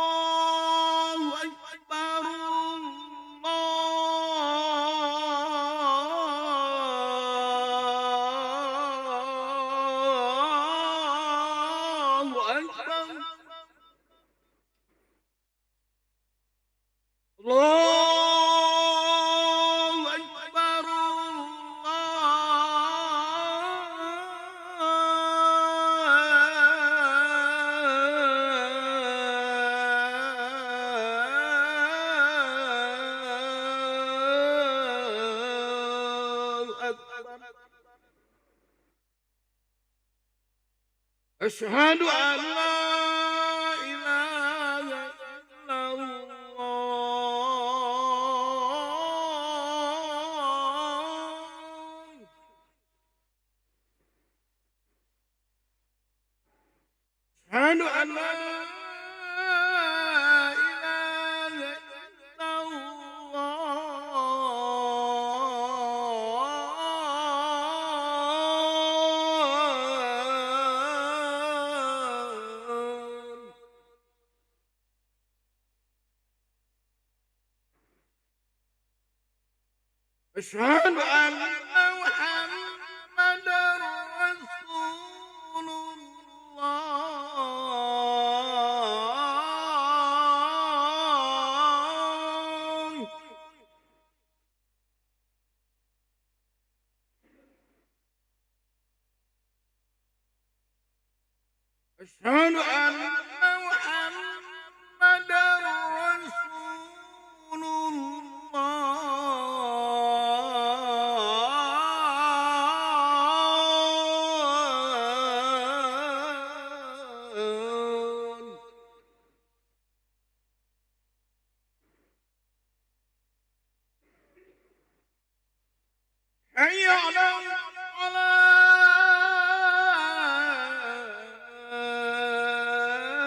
الله أكبر الله أكبر الله أكبر الله أكبر أشهد أن لا إله إلا الله أشهد أن لا إله إلا الله أشهد أن محمدا رسول الله أشهد أن محمدا رسول الله حي على الصلاة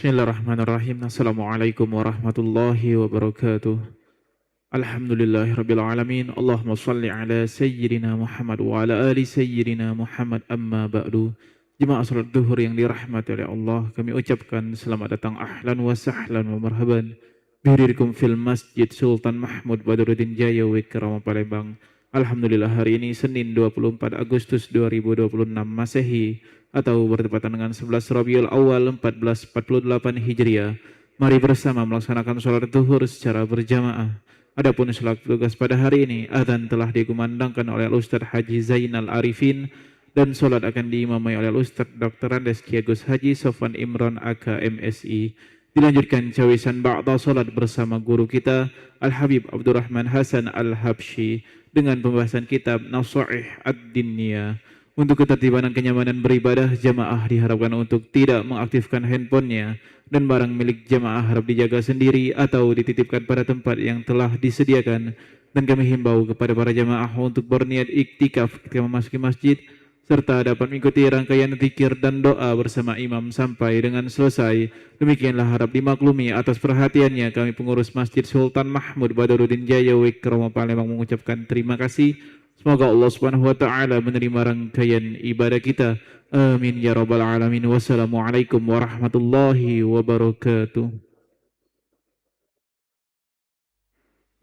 Bismillahirrahmanirrahim. Assalamualaikum warahmatullahi wabarakatuh. Alhamdulillahirabbil alamin. Allahumma shalli ala sayyidina Muhammad wa ala ali sayyidina Muhammad, amma ba'du. Jemaah salat zuhur yang dirahmati oleh Allah, kami ucapkan selamat datang, ahlan wa sahlan wa marhaban bihadirikum fil Masjid Sultan Mahmud Badruddin Jaya Wikrama Palembang. Alhamdulillah, hari ini Senin 24 Agustus 2026 Masehi atau bertepatan dengan 11 Rabiul Awal 1448 Hijriah. Mari bersama melaksanakan sholat zuhur secara berjamaah. Adapun sholat tugas pada hari ini, azan telah dikumandangkan oleh Ustaz Haji Zainal Arifin dan sholat akan diimamai oleh Ustaz Dr. Andes Ki Agus Haji Sofwan Imran AKMSI. Dilanjutkan cawisan ba'da sholat bersama guru kita Al-Habib Abdurrahman Hasan Al-Habsyi dengan pembahasan kitab Nasaih Ad-Diniyah. Untuk ketertiban dan kenyamanan beribadah, jamaah diharapkan untuk tidak mengaktifkan handphonenya dan barang milik jamaah harap dijaga sendiri atau dititipkan pada tempat yang telah disediakan. Dan kami himbau kepada para jamaah untuk berniat iktikaf ketika memasuki masjid serta dapat mengikuti rangkaian zikir dan doa bersama imam sampai dengan selesai. Demikianlah harap dimaklumi atas perhatiannya. Kami pengurus Masjid Sultan Mahmud Badruddin Jaya Wikrama Palembang mengucapkan terima kasih. Semoga Allah Subhanahu wa taala menerima rangkaian ibadah kita. Amin ya rabbal alamin. Wassalamualaikum warahmatullahi wabarakatuh.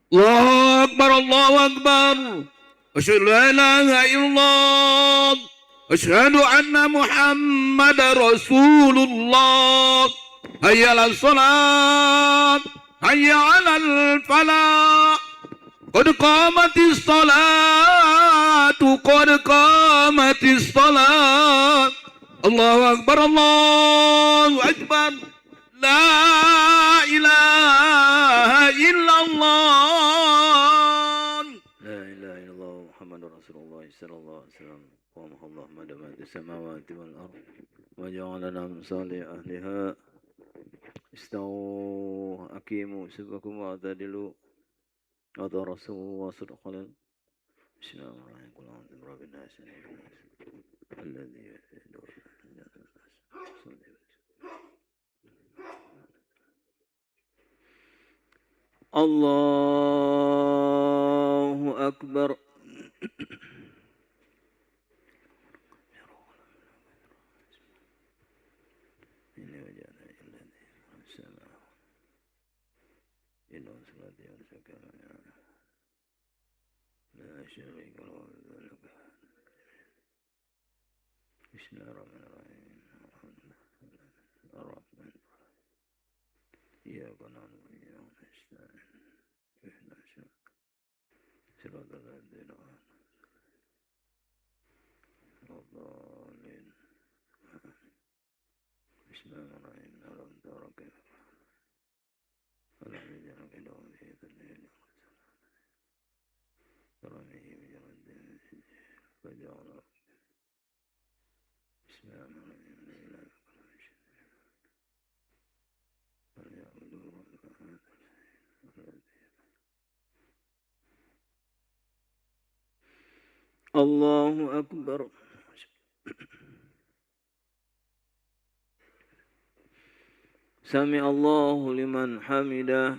Allahu Akbar, Allahu Akbar. Asyhadu an la ilaha illallah. Asyhadu anna Muhammadar Rasulullah. Hayya 'alas salat, hayya 'alal falah. Qad qamatis salatu, qad qamatis salat. Allahu Akbar, Allahu Akbar. La ilaha illallah. لا إله إلا الله محمد رسول الله صلى الله عليه وسلم. قامه الله مدامات السماوات والأرض وجعلنا من صالح أهلها. استووا أقيموا صفكم واعتدلوا وترسوا وصدق قليل. بسم الله الرحمن الرحيم. قل أعوذ برب الناس الذي يدور الله أكبر. لا شريك له. بسم الله الرحمن الرحيم. الرحمن إياك نعبد وإياك نستعين. اهدنا صراط الذين أنعمت الضالين. بسم الله الرحمن الرحيم. ألم تر كيف ألم يجعل كيدهم في تدليل ترميه بجرد فجعل. بسم الله الرحمن الرحيم. فليعبدوا رب هذا الذي. الله أكبر. سمع الله لمن حمده.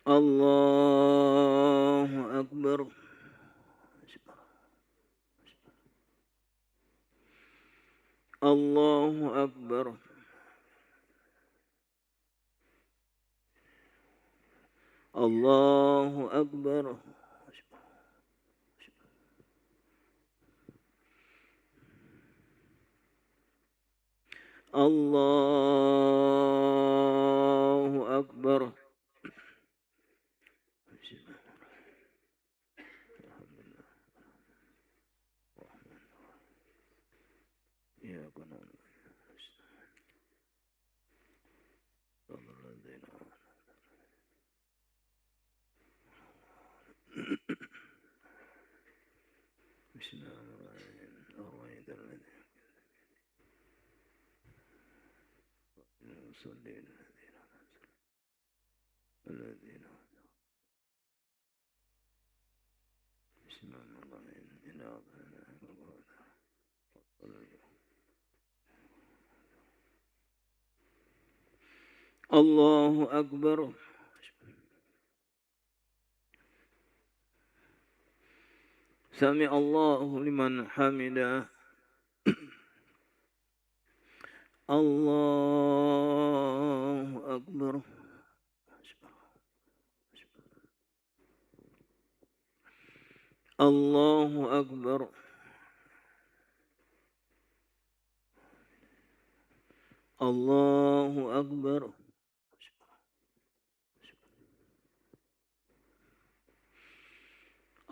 الله أكبر. الله أكبر. الله أكبر. الله أكبر. إياك نعبد بسم الله الرحمن الرحيم. المصلين الذين بسم الله الرحمن الرحيم. إنا أعطيناك الكوثر الله أكبر. سمع الله لمن حمده. الله أكبر. الله أكبر. الله أكبر.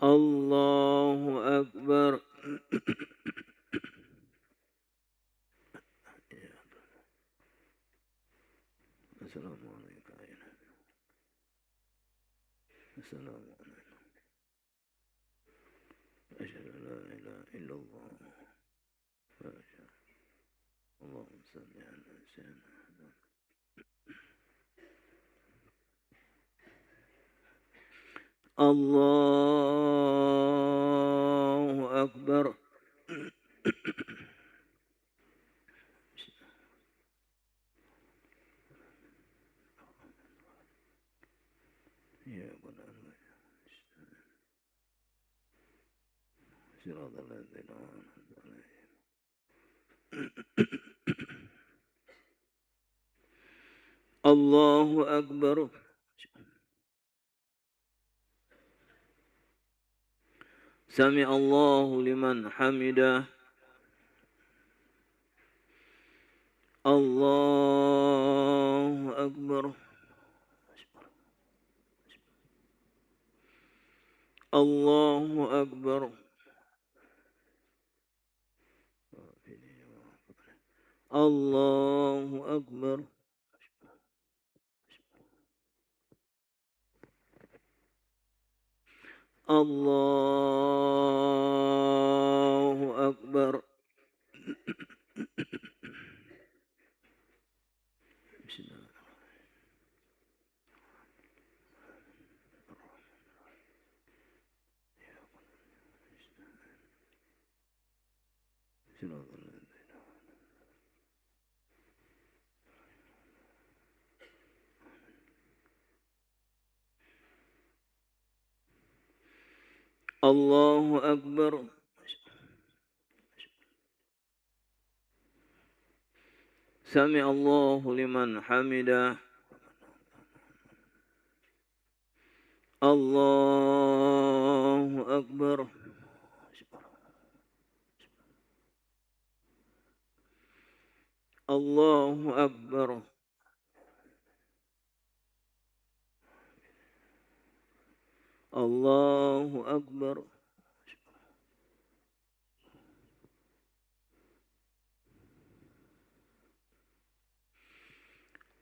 الله أكبر. السلام عليكم. السلام عليكم. أشهد أن لا إله إلا الله. اللهم صل على سيدنا. الله أكبر. صراط الذين أنعمت عليهم. الله أكبر. سمع الله لمن حمده. الله أكبر. الله أكبر. الله أكبر. الله أكبر. الله أكبر. سمع الله لمن حمده. الله أكبر. الله أكبر. الله أكبر.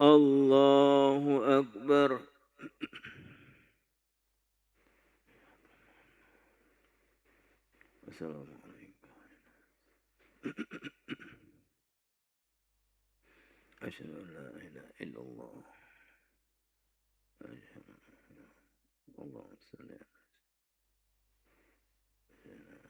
الله أكبر. السلام عليكم. أشهد أن لا إله إلا الله. اللهم صل على سيدنا.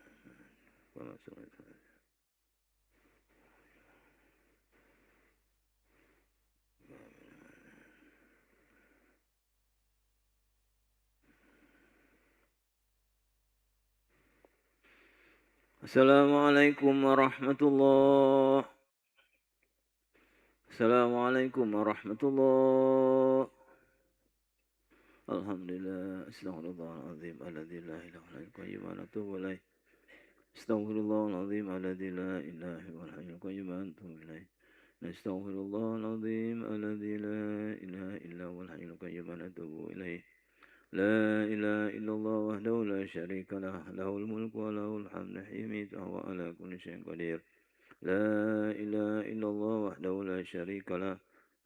السلام عليكم ورحمة الله. السلام عليكم ورحمة الله. الحمد لله. استغفر الله العظيم الذي لا إله إلا هو القيوم ونتوب إليه. استغفر الله العظيم الذي لا إله إلا هو الحي القيوم ونتوب إليه. نستغفر الله العظيم الذي لا إله إلا هو الحي القيوم ونتوب إليه. لا إله إلا الله وحده لا شريك له، له الملك وله الحمد حين وهو على كل شيء قدير. لا إله إلا الله وحده لا شريك له،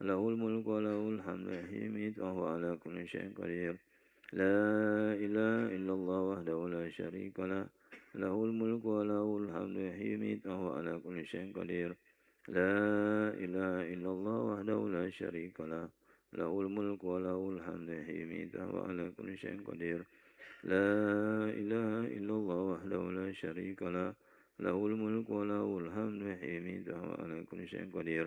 له الملك وله الحمد حين وهو على كل شيء قدير. لا إله إلا الله وحده لا شريك له، له الملك وله الحمد حين وهو على كل شيء قدير. لا إله إلا الله وحده لا شريك له، له الملك وله الحمد حين وهو على كل شيء قدير. لا إله إلا الله وحده لا شريك له، له الملك وله الحمد حين وهو على كل شيء قدير.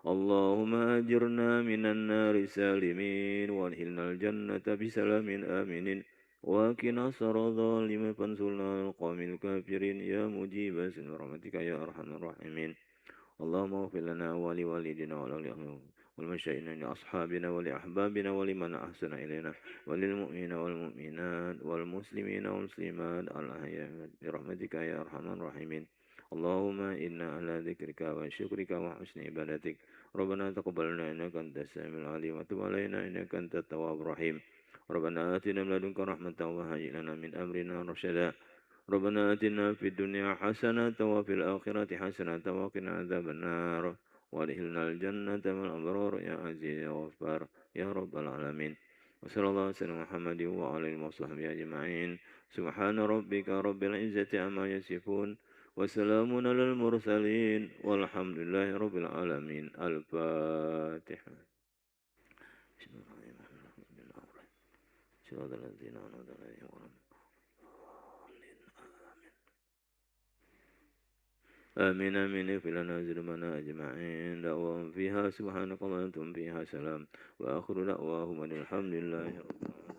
اللهم أجرنا من النار سالمين وادخلنا الجنة بسلام آمنين وقنا شر الظالمين فانصرنا على القوم الكافرين يا مجيب برحمتك يا أرحم الراحمين اللهم اغفر لنا ولوالدنا والمشاهدين لأصحابنا ولأحبابنا ولمن أحسن إلينا وللمؤمنين والمؤمنات والمسلمين والمسلمات الأحياء برحمتك يا أرحم الراحمين اللهم إنا على ذكرك وشكرك وحسن عبادتك ربنا تقبلنا إنك أنت السميع العليم وتب علينا إنك أنت التواب الرحيم ربنا آتنا من لدنك رحمة وهيئ لنا من أمرنا رشدا ربنا آتنا في الدنيا حسنة وفي الآخرة حسنة وقنا عذاب النار وادخلنا الجنة مع الأبرار يا عزيز يا غفار يا رب العالمين وصلى الله على سيدنا محمد وعلى آله وصحبه أجمعين سبحان ربك رب العزة عما يصفون وسلام على المرسلين والحمد لله رب العالمين الفاتحة بسم الله الرحمن الرحيم صراط الذين أنعمت عليهم غير آمين آمين اغفر لنا ذنوبنا أجمعين دعواهم فيها سبحانك اللهم وأنتم فيها سلام وآخر دعواهم أن الحمد لله رب العالمين.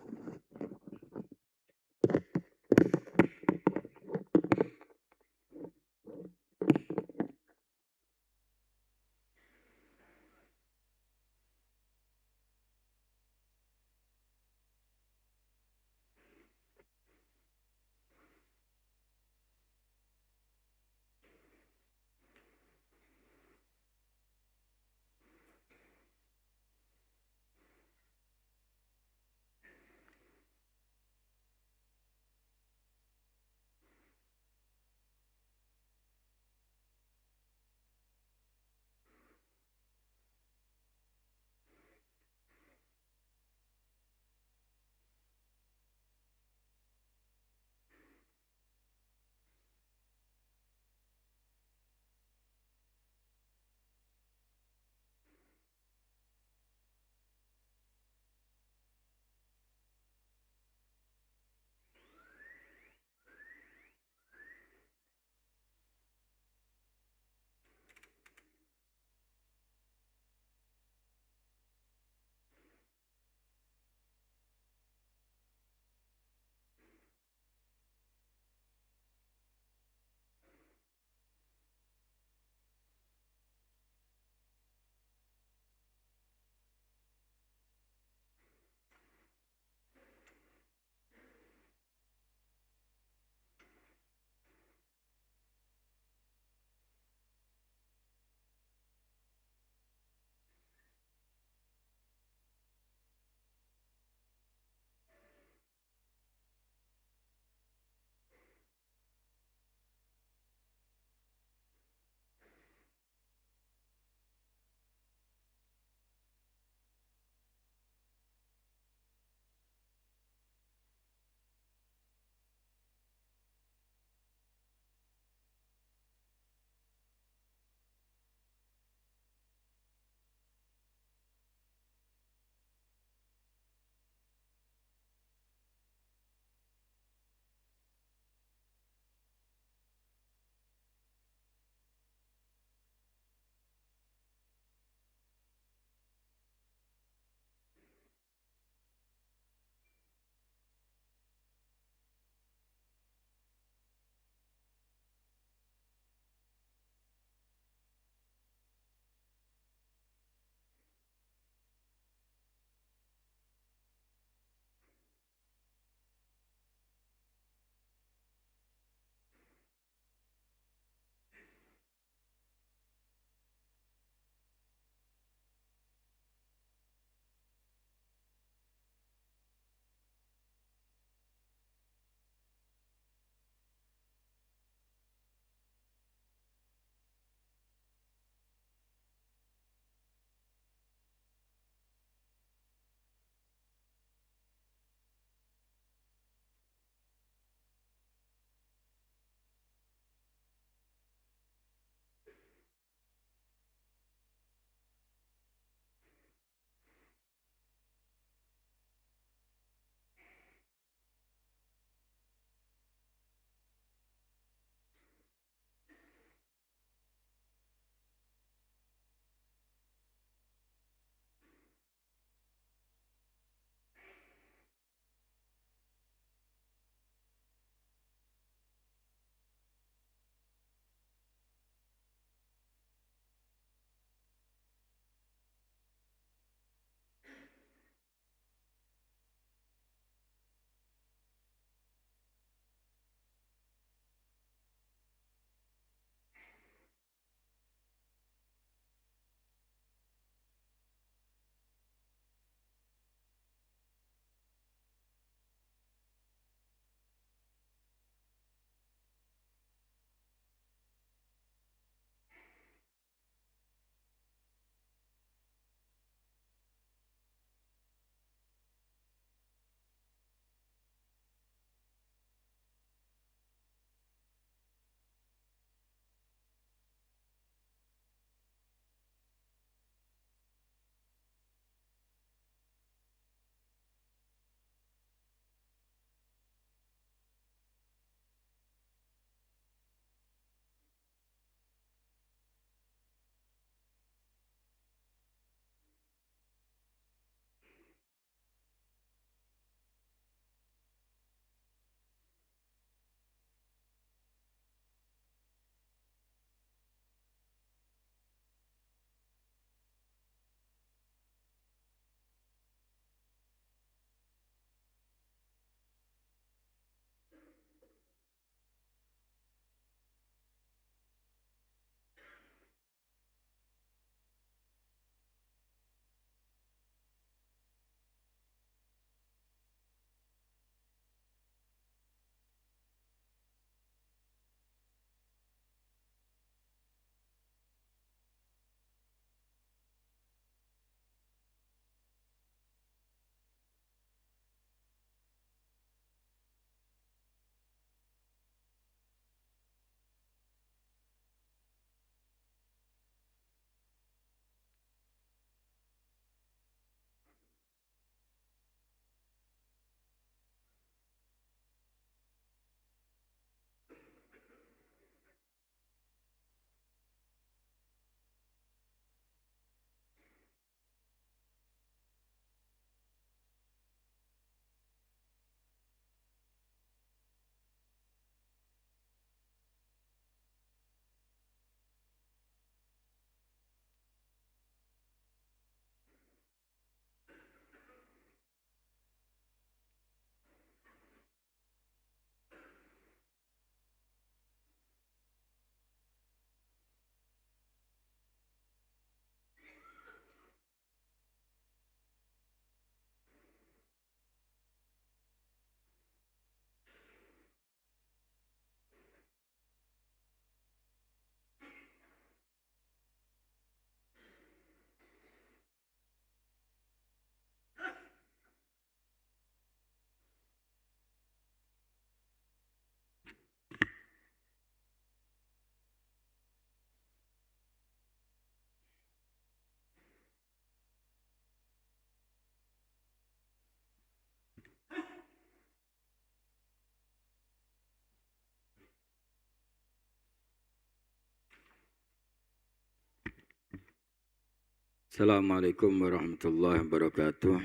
Assalamualaikum warahmatullahi wabarakatuh.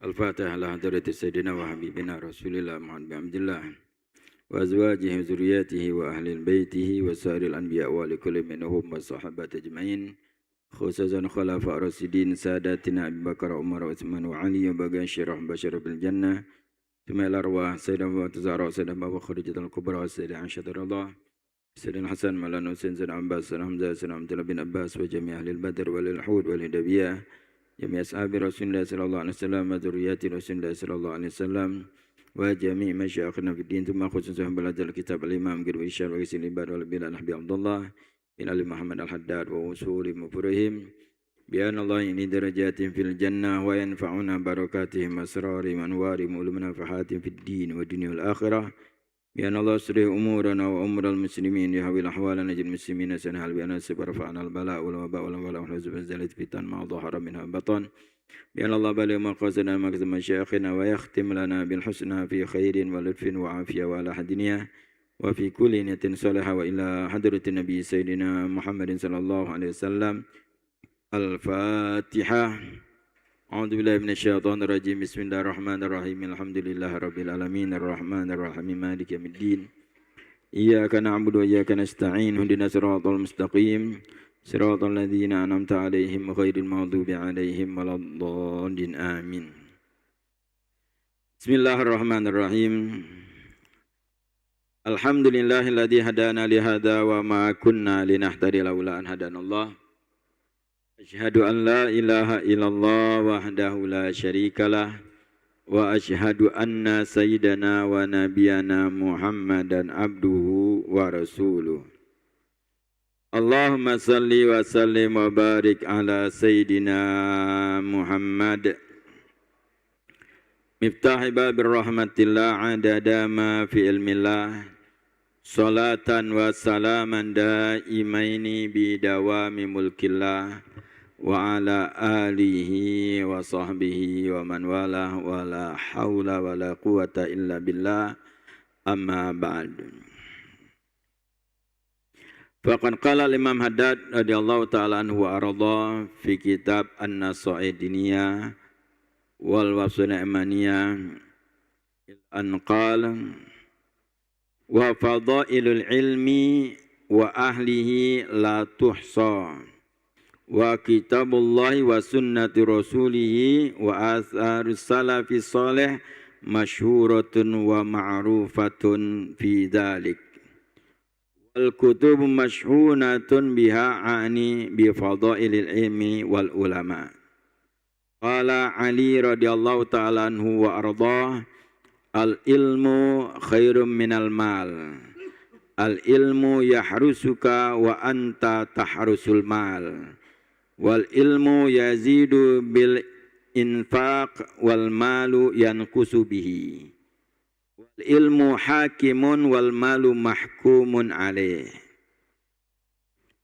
Al-Fatihah ala hadrati Sayyidina wa Habibina Rasulillah Muhammad bin Abdullah wa azwajihi wa zuriyatihi wa ahli baitihi wa sa'iril anbiya wa likulli minhum wa sahabat ajma'in khususan khulafa rasidin sadatina Abu Bakar Umar Utsman wa Ali wa bagan syirah basyar bil jannah thumma al-arwah Sayyidina wa Tazara Sayyidina Abu Khadijatul Kubra Sayyidina Aisyah radhiyallahu Sayyidina Hasan Maulana Husain Sayyidina Abbas Sayyidina Hamzah Sayyidina Abdullah bin Abbas wa jami' ahli al-Badr wal Uhud wal Hudabiyah jami' ashabi Rasulullah sallallahu alaihi wasallam wa dzurriyyati Rasulullah sallallahu alaihi wasallam wa jami' masyayikhna fid din thumma khususan belajar kitab al-Imam Ghirwi Syarh wa Isil Ibad wal bin Al-Habib Abdullah bin Ali Muhammad Al-Haddad wa usuli mufurihim bi anna Allah ini darajatin fil jannah wa yanfa'una barakatihim asrari manwari ulumna fahatin fid din wa dunya wal akhirah. Ya Allah surih umurana wa umral muslimin ya hawil ahwalana jil muslimin sanhal bi anasib rafa'ana al bala wal waba wal wala wal huzub zalat fitan ma dhahara minha batan ya Allah bali maqasidana maqsad masyayikhina wa yakhtim lana bil husna fi khairin wa lutfin wa afiyah wa ala hadiniya wa fi kulli niyatin salihah wa ila hadratin nabi sayyidina Muhammadin sallallahu alaihi wasallam. Al-Fatihah. A'udzu billahi minasyaitonir rajim. Bismillahirrahmanirrahim. Alhamdulillahirabbil alamin arrahmanir rahim maliki yaumiddin. Iyyaka na'budu wa iyyaka nasta'in. Ihdinas siratal mustaqim. Siratal ladzina an'amta 'alaihim ghairil maghdubi 'alaihim waladdallin. Amin. Bismillahirrahmanirrahim. Alhamdulillahilladzi hadana li hadza wa ma kunna linahtadiya laula an hadanallah. Asyhadu an la ilaha illallah wahdahu la syarikalah wa asyhadu anna sayyidana wa nabiyana Muhammadan abduhu wa rasuluh. Allahumma salli wa sallim wa barik ala sayyidina Muhammad miftahi babir rahmatillah adada ma fi ilmillah salatan wa salaman daimaini bidawami mulkillah wa ala alihi wa sahbihi wa man wala wa la hawla wa la quwata illa billah amma ba'd. Faqad qala al-Imam Haddad radhiyallahu ta'ala anhu wa arda fi kitab An-Nasaidiniyah wal Wasuna Imaniyah an qala wa fadailul ilmi wa ahlihi la tuhsa wa kitabullahi wa sunnati rasulihi wa atharus salafi salih masyhuratun wa ma'rufatun fi dhalik wal kutub masyhunatun biha ani bi fadailil ilmi wal ulama. Qala Ali radhiyallahu ta'ala anhu wa ardah al ilmu khairum minal mal. Al ilmu yahrusuka wa anta tahrusul mal. Wal ilmu yazidu bil infaq wal malu yanqusu bihi. Wal ilmu hakimun wal malu mahkumun alaih.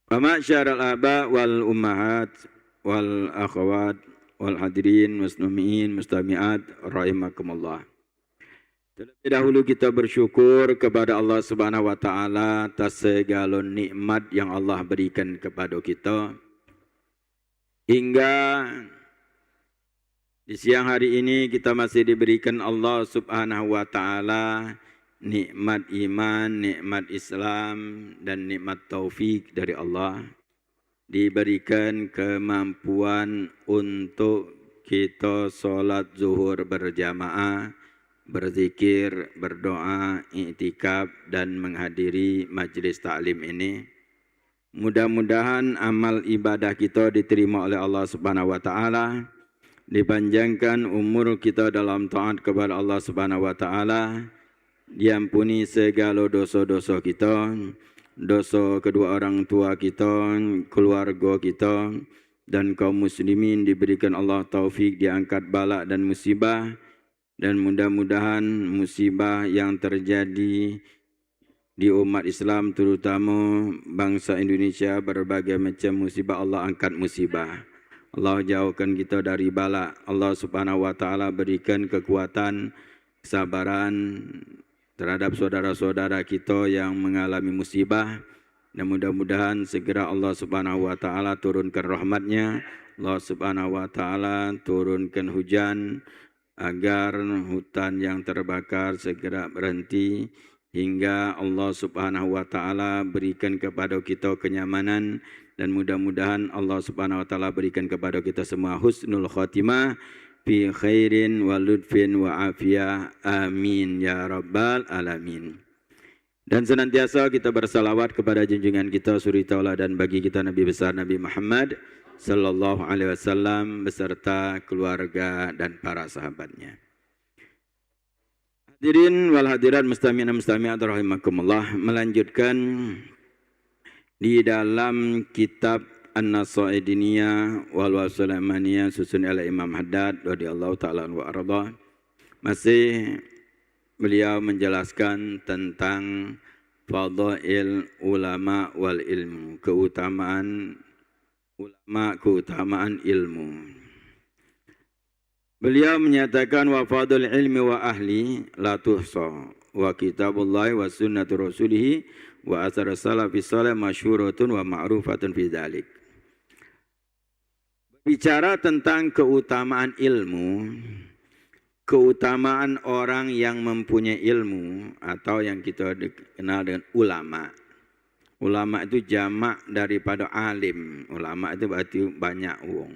Wa ma'syaral aba wal ummahat wal akhawat wal hadirin muslimin mustami'at rahimakumullah. Terlebih dahulu kita bersyukur kepada Allah Subhanahu wa taala atas segala nikmat yang Allah berikan kepada kita. Hingga di siang hari ini kita masih diberikan Allah Subhanahu wa taala nikmat iman, nikmat Islam dan nikmat taufik dari Allah. Diberikan kemampuan untuk kita solat zuhur berjamaah, berzikir, berdoa, i'tikaf dan menghadiri majlis taklim ini. Mudah-mudahan amal ibadah kita diterima oleh Allah Subhanahu wa taala, dipanjangkan umur kita dalam taat kepada Allah Subhanahu wa taala, diampuni segala dosa-dosa kita, dosa kedua orang tua kita, keluarga kita dan kaum muslimin diberikan Allah taufik diangkat bala dan musibah, dan mudah-mudahan musibah yang terjadi di umat Islam terutama bangsa Indonesia, berbagai macam musibah Allah angkat musibah. Allah jauhkan kita dari bala. Allah Subhanahu wa taala berikan kekuatan, kesabaran terhadap saudara-saudara kita yang mengalami musibah Dan mudah-mudahan segera Allah Subhanahu wa taala turunkan rahmat-Nya, Allah Subhanahu wa taala turunkan hujan agar hutan yang terbakar segera berhenti, hingga Allah Subhanahu wa taala berikan kepada kita kenyamanan, dan mudah-mudahan Allah Subhanahu wa taala berikan kepada kita semua husnul khatimah fi khairin wa ludfin wa afiyah. Amin ya rabbal alamin. Dan senantiasa kita bersalawat kepada junjungan kita suri tauladan bagi kita Nabi besar Nabi Muhammad sallallahu alaihi wasallam beserta keluarga dan para sahabatnya. Hadirin wal hadirat mustami'in mustami'at rahimakumullah, melanjutkan di dalam kitab An-Nasaidiniyah wal Wasulamaniyah susun oleh Imam Haddad radhiyallahu taala anhu wa arda. Masih beliau menjelaskan tentang fadail ulama wal ilmu, keutamaan ulama, keutamaan ilmu. Beliau menyatakan wa fadul ilmi wa ahli la tuhsa wa kitabullahi wa sunnatu rasulih wa asar salafis salih masyhuratun wa ma'rufatun fi dzalik. Bicara tentang keutamaan ilmu, keutamaan orang yang mempunyai ilmu atau yang kita kenal dengan ulama. Ulama itu jamak daripada alim. Ulama itu berarti banyak orang.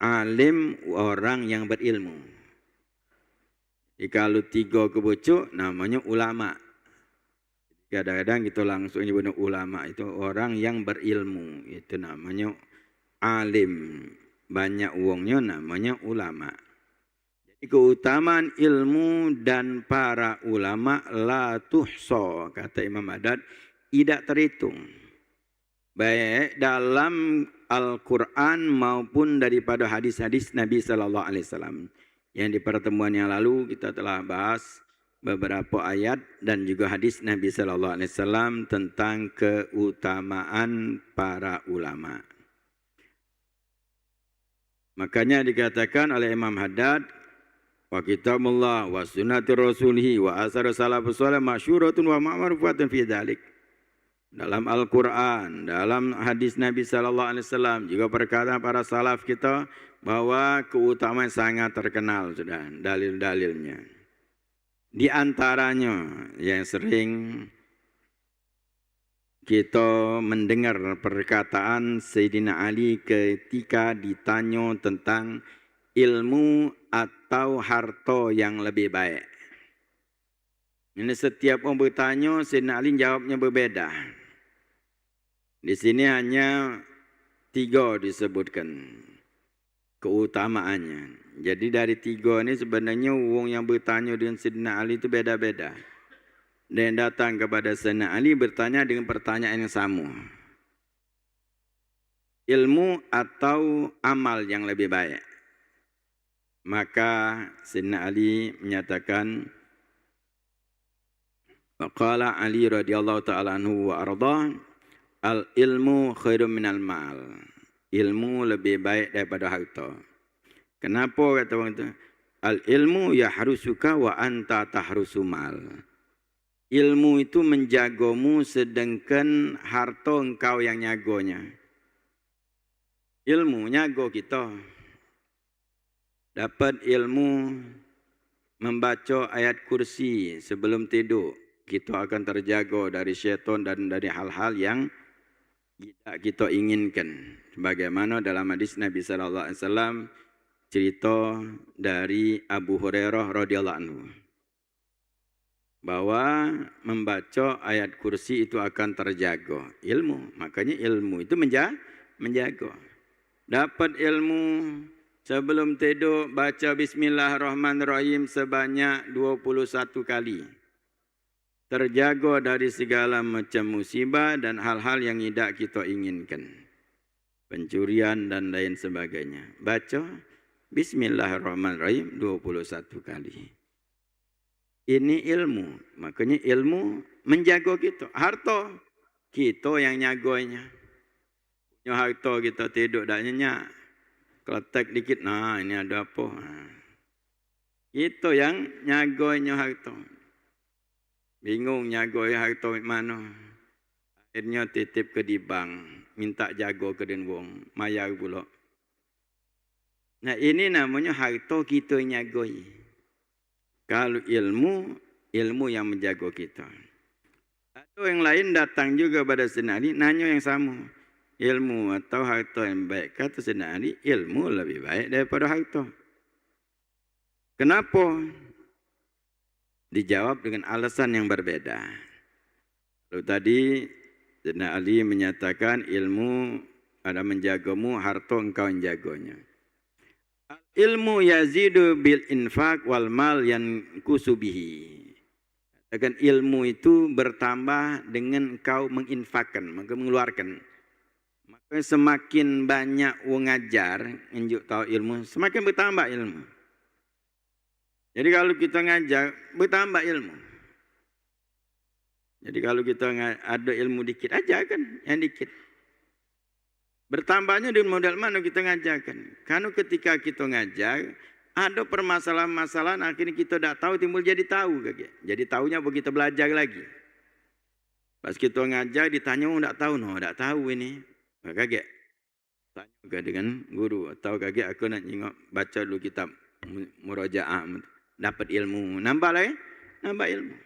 Alim orang yang berilmu. Jadi kalau 3 kebucuk namanya ulama. Kadang-kadang kita langsung nyebut ulama itu orang yang berilmu. Itu namanya alim. Banyak uangnya namanya ulama. Jadi keutamaan ilmu dan para ulama la tuhsa, kata Imam Haddad, tidak terhitung. Baik dalam Al-Quran maupun daripada hadis-hadis Nabi sallallahu alaihi wasallam. Yang di pertemuan yang lalu kita telah bahas beberapa ayat dan juga hadis Nabi sallallahu alaihi wasallam tentang keutamaan para ulama. Makanya dikatakan oleh Imam Haddad, wa kitabullah wa sunnati rasulih wa asar salafus salih masyhuratun wa ma'rufatun fi dzalik. Dalam Al-Quran, dalam hadis Nabi sallallahu alaihi wasallam, juga perkataan para salaf kita bahwa keutamaan sangat terkenal sudah dalil-dalilnya. Di antaranya yang sering kita mendengar perkataan Sayyidina Ali ketika ditanya tentang ilmu atau harta yang lebih baik. Ini setiap orang bertanya, Sayyidina Ali jawabnya berbeda. Di sini hanya 3 disebutkan keutamaannya. Jadi dari 3 ini sebenarnya orang yang bertanya dengan Sayyidina Ali itu beda-beda. Dan datang kepada Sayyidina Ali bertanya dengan pertanyaan yang sama. Ilmu atau amal yang lebih baik? Maka Sayyidina Ali menyatakan, Qala Ali radhiyallahu ta'ala anhu wa arda, al-ilmu khairum minal mal. Ilmu lebih baik daripada harta. Kenapa kata orang itu? Al-ilmu yahrusuka wa anta tahrusu mal. Ilmu itu menjagamu sedangkan harta engkau yang nyagonya. Ilmu nyago kita. Dapat ilmu membaca ayat kursi sebelum tidur, kita akan terjaga dari syaitan dan dari hal-hal yang tidak kita inginkan. Sebagaimana dalam hadis Nabi sallallahu alaihi wasallam cerita dari Abu Hurairah radhiyallahu anhu bahwa membaca ayat kursi itu akan terjaga ilmu. Makanya ilmu itu menjaga. Dapat ilmu sebelum tidur baca bismillahirrahmanirrahim sebanyak 21 kali. Terjaga dari segala macam musibah dan hal-hal yang tidak kita inginkan. Pencurian dan lain sebagainya. Baca bismillahirrahmanirrahim 21 kali. Ini ilmu. Makanya ilmu menjaga kita. Harta kita yang nyaganya. Punya harta kita tidur tak nyenyak. Keletak dikit, nah ini ada apa. Itu yang nyaganya harta. Bingung nyagoi harta mana. Akhirnya titip ke di bank, minta jago ke den wong, mayar pula. Nah ini namanya harta kita nyagoi. Kalau ilmu yang menjaga kita. Atau yang lain datang juga pada Sayyidina Ali, nanya yang sama. Ilmu atau harta yang baik? Kata Sayyidina Ali, ilmu lebih baik daripada harta. Kenapa? Dijawab dengan alasan yang berbeda. Lalu tadi Sayyidina Ali menyatakan ilmu ada menjagamu, harta engkau menjaganya. Ilmu yazidu bil infak wal mal yang kusubihi. Akan ilmu itu bertambah dengan engkau menginfakkan, mengeluarkan. Maka semakin banyak orang ngajar, unjuk tahu ilmu, semakin bertambah ilmu. Jadi kalau kita ngajar, bertambah ilmu. Jadi kalau kita ada ilmu dikit, ajarkan yang dikit. Bertambahnya dengan modal mana kita ngajarkan. Karena ketika kita ngajar, ada permasalahan-masalahan akhirnya kita tak tahu, timbul jadi tahu. Jadi tahunya apa kita belajar lagi. Pas kita ngajar, ditanya, tak tahu, tak tahu ini. Kaget. Tanya dengan guru. Atau kaget aku nak tengok, baca dulu kitab murajaah. Dapat ilmu. Nambah lagi? Nambah ilmu.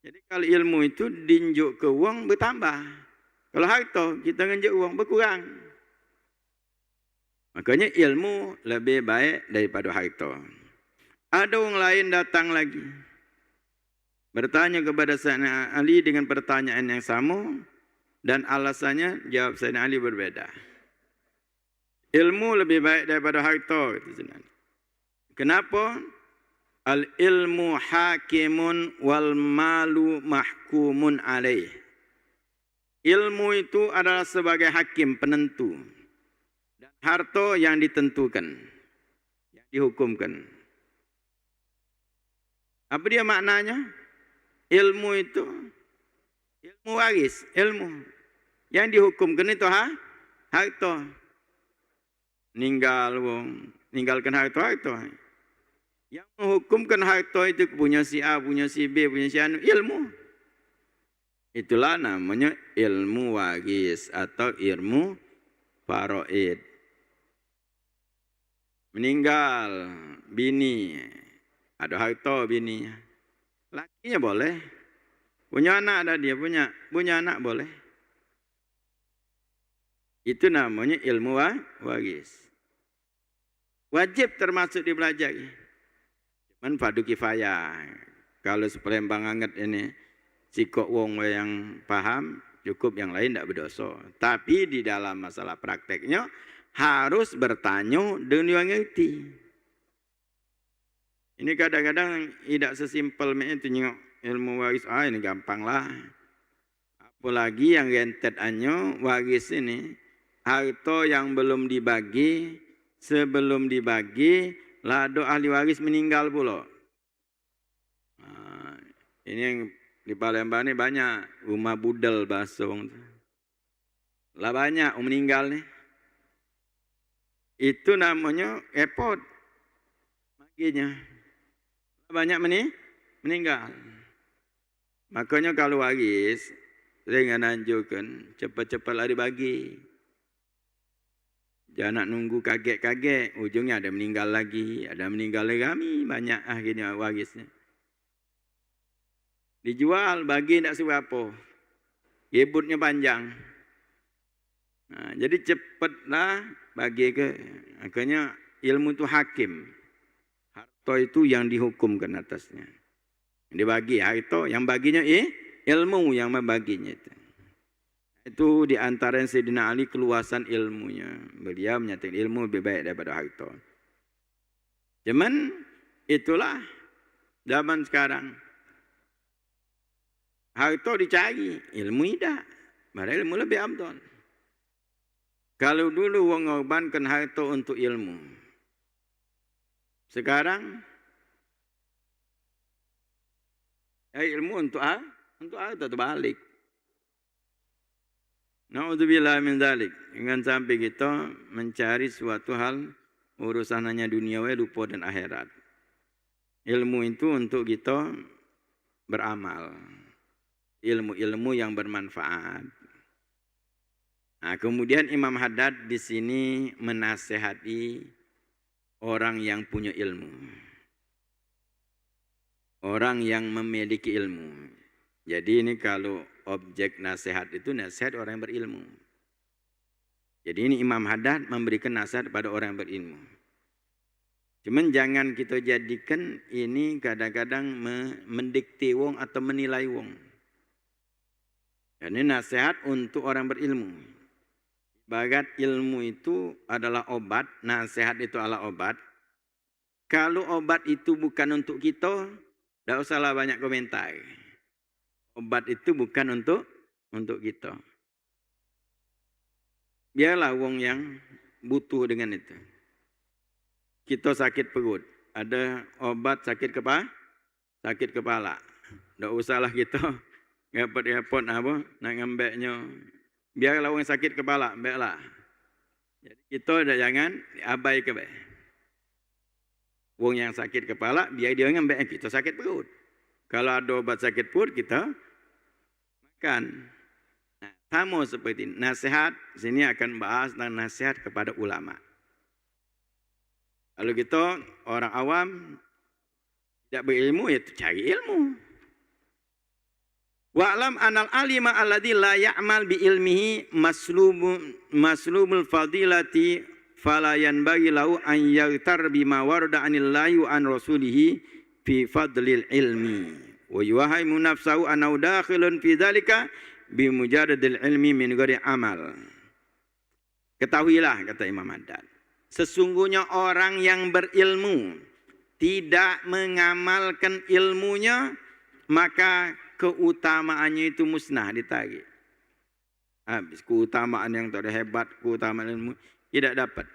Jadi kalau ilmu itu dinjuk ke wang bertambah. Kalau harta, kita nganjuk uang berkurang. Makanya ilmu lebih baik daripada harta. Ada orang lain datang lagi. Bertanya kepada Sayyidina Ali dengan pertanyaan yang sama. Dan alasannya, jawab Sayyidina Ali berbeda. Ilmu lebih baik daripada harta. Kenapa? Al-ilmu hakimun wal malu mahkumun alaih. Ilmu itu adalah sebagai hakim penentu. Dan harta yang ditentukan. Yang dihukumkan. Apa dia maknanya? Ilmu itu. Ilmu waris. Ilmu. Yang dihukumkan itu harta. Ninggalkan harta. Yang menghukumkan harta itu punya si A, punya si B, punya si anu. Ilmu. Itulah namanya ilmu waris atau ilmu faraid. Meninggal bini, ada harta bininya. Lakinya boleh. Punya anak ada dia, punya anak boleh. Itu namanya ilmu waris. Wajib termasuk dipelajari. Cuman fardu kifayah. Kalau sepelembang anget ini, sikok wong yang paham, cukup yang lain tidak berdosa. Tapi di dalam masalah prakteknya harus bertanya dengan yang ngerti. Ini kadang-kadang tidak sesimpel itu ilmu waris. Ini gampang lah. Apalagi yang rentetannya waris ini harta yang belum dibagi, sebelum dibagi lado ahli waris meninggal pula. Ini yang di Palembang ini banyak rumah budal bahasa orang tu. Lah banyak orang meninggal ni. Itu namanya repot. Maginya. Banyak meninggal. Makanya kalau waris, dengan anjurkan cepat-cepat lari bagi. Jangan nak nunggu kaget-kaget. Ujungnya ada meninggal lagi. Ada meninggal lagi. Kami banyak akhirnya warisnya. Dijual, bagi tak seberapa. Gebutnya panjang. Nah, jadi cepatlah bagi ke. Akhirnya ilmu itu hakim. Harta itu yang dihukumkan atasnya. Dibagi harta, yang baginya ilmu yang membaginya itu. Itu di antara Sayyidina Ali keluasan ilmunya. Beliau menyatakan ilmu lebih baik daripada harta. Cuman itulah zaman sekarang. Harta dicari, ilmu tidak. Padahal ilmu lebih abdul. Kalau dulu orang mengorbankan harta untuk ilmu. Sekarang ilmu untuk harta terbalik. Na'udzubillah min dzalik. Jangan sampai kita mencari suatu hal urusan hanya duniawi lupa dan akhirat. Ilmu itu untuk kita beramal. ilmu-ilmu yang bermanfaat. Nah, kemudian Imam Haddad di sini menasehati orang yang punya ilmu. Orang yang memiliki ilmu. Jadi ini kalau objek nasihat itu nasihat orang yang berilmu. Jadi ini Imam Haddad memberikan nasihat kepada orang yang berilmu. Cuman jangan kita jadikan ini kadang-kadang mendikte wong atau menilai wong. Ini nasihat untuk orang berilmu. Bagat ilmu itu adalah obat, nasihat itu adalah obat. Kalau obat itu bukan untuk kita, tidak usahlah banyak komentar. Obat itu bukan untuk kita. Biarlah wong yang butuh dengan itu. Kita sakit perut, ada obat sakit kepala. Tidak usahlah kita repot-repot apa nak ngambeknya. Biarlah orang sakit kepala, ambillah. Jadi kita jangan abai ke baik. Wong yang sakit kepala, biar dia ngambek, kita sakit perut. Kalau ada obat sakit perut, kita makan. Nah, sama seperti ini. Nasihat, sini akan bahas tentang nasihat kepada ulama. Kalau kita orang awam, tidak berilmu, ya cari ilmu. Wa'lam anal alima alladhi la ya'mal bi ilmihi maslumul fadilati fala yanbaghi lahu an yaghtar bima warada anillahi wa an rasulihi fi fadlil ilmi wa yuhahimu nafsahu annahu dakhilun fi dhalika bi mujarradil ilmi min ghairi amal. Ketahuilah, kata Imam Haddad, sesungguhnya orang yang berilmu tidak mengamalkan ilmunya, maka keutamaannya itu musnah, ditarik. Habis keutamaan yang tak ada hebat, keutamaan ilmu tidak dapat.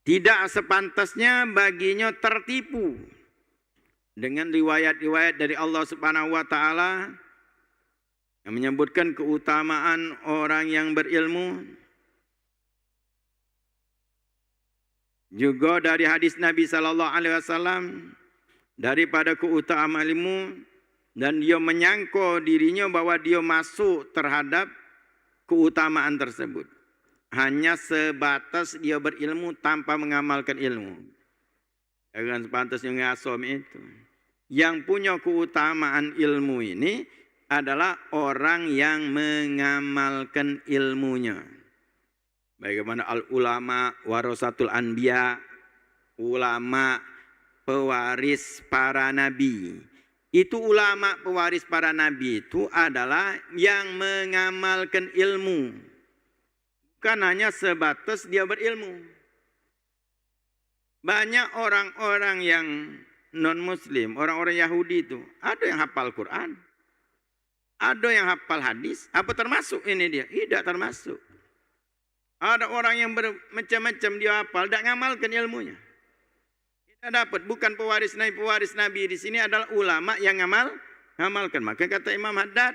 Tidak sepantasnya baginya tertipu dengan riwayat-riwayat dari Allah Subhanahu wa taala yang menyebutkan keutamaan orang yang berilmu. Juga dari hadis Nabi sallallahu alaihi wasallam daripada keutamaan ilmu, dan dia menyangka dirinya bahwa dia masuk terhadap keutamaan tersebut. Hanya sebatas dia berilmu tanpa mengamalkan ilmu. Jangan sepantasnya ngasom itu. Yang punya keutamaan ilmu ini adalah orang yang mengamalkan ilmunya. Bagaimana al-ulama warasatul anbiya, ulama pewaris para nabi. Itu ulama pewaris para nabi itu adalah yang mengamalkan ilmu. Bukan hanya sebatas dia berilmu. Banyak orang-orang yang non-muslim, orang-orang Yahudi itu, ada yang hafal Quran, ada yang hafal hadis. Apa termasuk ini dia? Tidak termasuk. Ada orang yang bermacam-macam dia hafal, tidak mengamalkan ilmunya. Dapat, bukan pewaris Nabi di sini adalah ulama yang ngamalkan. Maka kata Imam Haddad,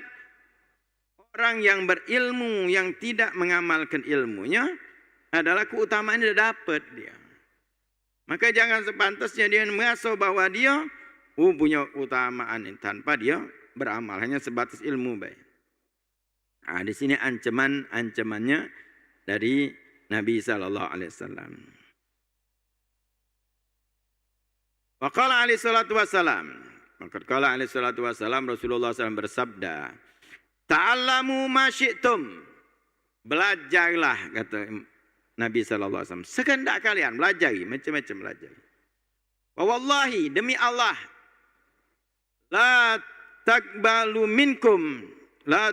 orang yang berilmu yang tidak mengamalkan ilmunya adalah keutamaan yang dapat dia. Maka jangan sepantasnya dia merasa bahwa dia punya keutamaan tanpa dia beramal, hanya sebatas ilmu baik. Nah, di sini ancamannya dari Nabi sallallahu alaihi wasallam. Wa qala alaihi salatu wassalam. Maka qala alaihi salatu wassalam, Rasulullah SAW bersabda, ta'allamu ma syi'tum. Belajarlah, kata Nabi SAW. Sekendak kalian, belajari, macam-macam belajari. Wa wallahi, demi Allah, la takbalu minkum, la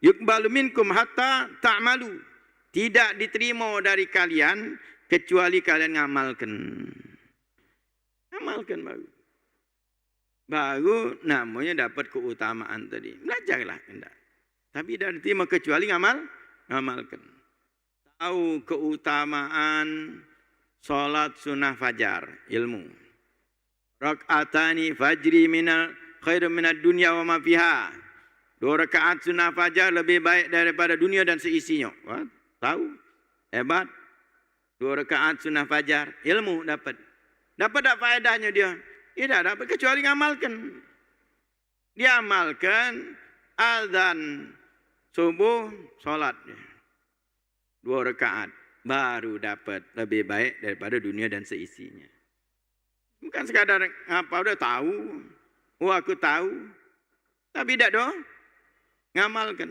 yukbalu minkum hatta ta'malu. Tidak diterima dari kalian, kecuali kalian ngamalkan. Amalkan baru namanya dapat keutamaan tadi. Belajarlah enggak. Tapi tidak diterima kecuali ngamalkan. Tahu keutamaan salat sunnah fajar, ilmu. Rakaatani fajri minal khairum minad dunya wa ma fiha. 2 rakaat sunnah fajar lebih baik daripada dunia dan seisinya. Wah, tahu? Hebat. 2 rakaat sunnah fajar, ilmu dapat. Dapat tak faedahnya dia? Tidak dapat kecuali ngamalkan. diamalkan azan subuh, solat 2 rakaat, baru dapat lebih baik daripada dunia dan seisinya. Bukan sekadar apa udah tahu, aku tahu, tapi tidak doh ngamalkan.